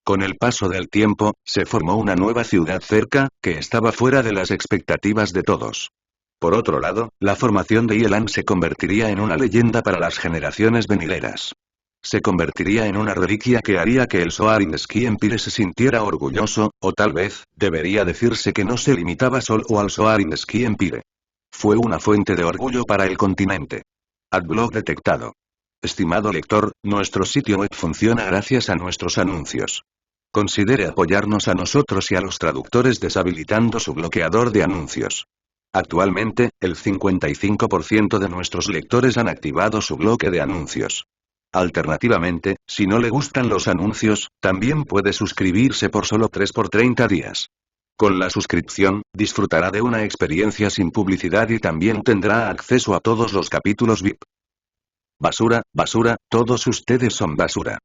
Con el paso del tiempo, se formó una nueva ciudad cerca, que estaba fuera de las expectativas de todos. Por otro lado, la formación de Yelan se convertiría en una leyenda para las generaciones venideras. Se convertiría en una reliquia que haría que el Soarinski Empire se sintiera orgulloso, o tal vez, debería decirse que no se limitaba solo al Soarinski Empire. Fue una fuente de orgullo para el continente. Adblock detectado. Estimado lector, nuestro sitio web funciona gracias a nuestros anuncios. Considere apoyarnos a nosotros y a los traductores deshabilitando su bloqueador de anuncios. Actualmente, el 55% de nuestros lectores han activado su bloque de anuncios. Alternativamente, si no le gustan los anuncios, también puede suscribirse por solo 3 por 30 días. Con la suscripción, disfrutará de una experiencia sin publicidad y también tendrá acceso a todos los capítulos VIP. Basura, basura, todos ustedes son basura.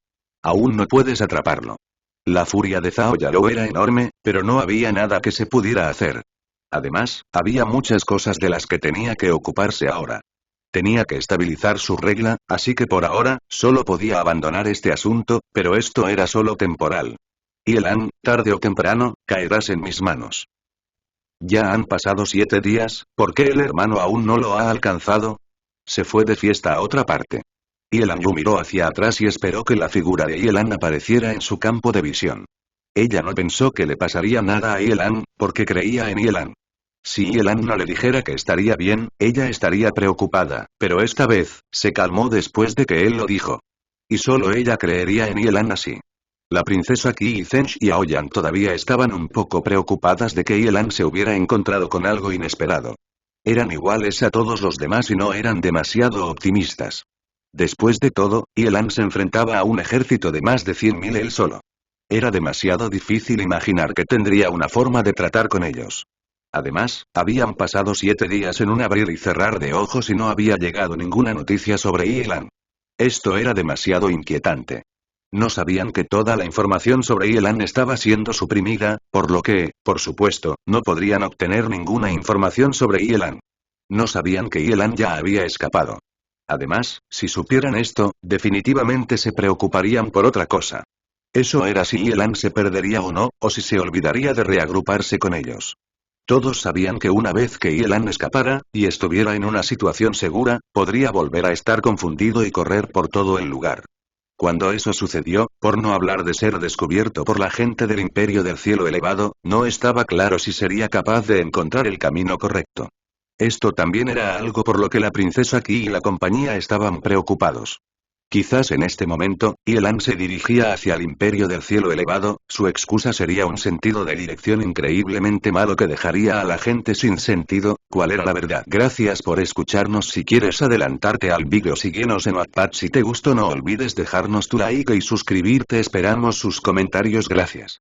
Aún no puedes atraparlo. La furia de Zhao Yalo era enorme, pero no había nada que se pudiera hacer. Además, había muchas cosas de las que tenía que ocuparse ahora. Tenía que estabilizar su regla, así que por ahora, solo podía abandonar este asunto, pero esto era solo temporal. Yelan, tarde o temprano, caerás en mis manos. Ya han pasado 7 días, ¿por qué el hermano aún no lo ha alcanzado? Se fue de fiesta a otra parte. Yelan Yu miró hacia atrás y esperó que la figura de Yelan apareciera en su campo de visión. Ella no pensó que le pasaría nada a Yelan, porque creía en Yelan. Si Yelan no le dijera que estaría bien, ella estaría preocupada, pero esta vez, se calmó después de que él lo dijo. Y solo ella creería en Yelan así. La princesa Qi y Zheng Xiaoyan todavía estaban un poco preocupadas de que Yelan se hubiera encontrado con algo inesperado. Eran iguales a todos los demás y no eran demasiado optimistas. Después de todo, Yelan se enfrentaba a un ejército de más de 100.000 él solo. Era demasiado difícil imaginar que tendría una forma de tratar con ellos. Además, habían pasado 7 días en un abrir y cerrar de ojos y no había llegado ninguna noticia sobre Yelan. Esto era demasiado inquietante. No sabían que toda la información sobre Yelan estaba siendo suprimida, por lo que, por supuesto, no podrían obtener ninguna información sobre Yelan. No sabían que Yelan ya había escapado. Además, si supieran esto, definitivamente se preocuparían por otra cosa. Eso era si Yelan se perdería o no, o si se olvidaría de reagruparse con ellos. Todos sabían que una vez que Yelan escapara, y estuviera en una situación segura, podría volver a estar confundido y correr por todo el lugar. Cuando eso sucedió, por no hablar de ser descubierto por la gente del Imperio del Cielo Elevado, no estaba claro si sería capaz de encontrar el camino correcto. Esto también era algo por lo que la princesa Qi y la compañía estaban preocupados. Quizás en este momento, Yelan se dirigía hacia el Imperio del Cielo Elevado, su excusa sería un sentido de dirección increíblemente malo que dejaría a la gente sin sentido. ¿Cuál era la verdad? Gracias por escucharnos. Si quieres adelantarte al vídeo, síguenos en Wattpad. Si te gustó, no olvides dejarnos tu like y suscribirte. Esperamos sus comentarios. Gracias.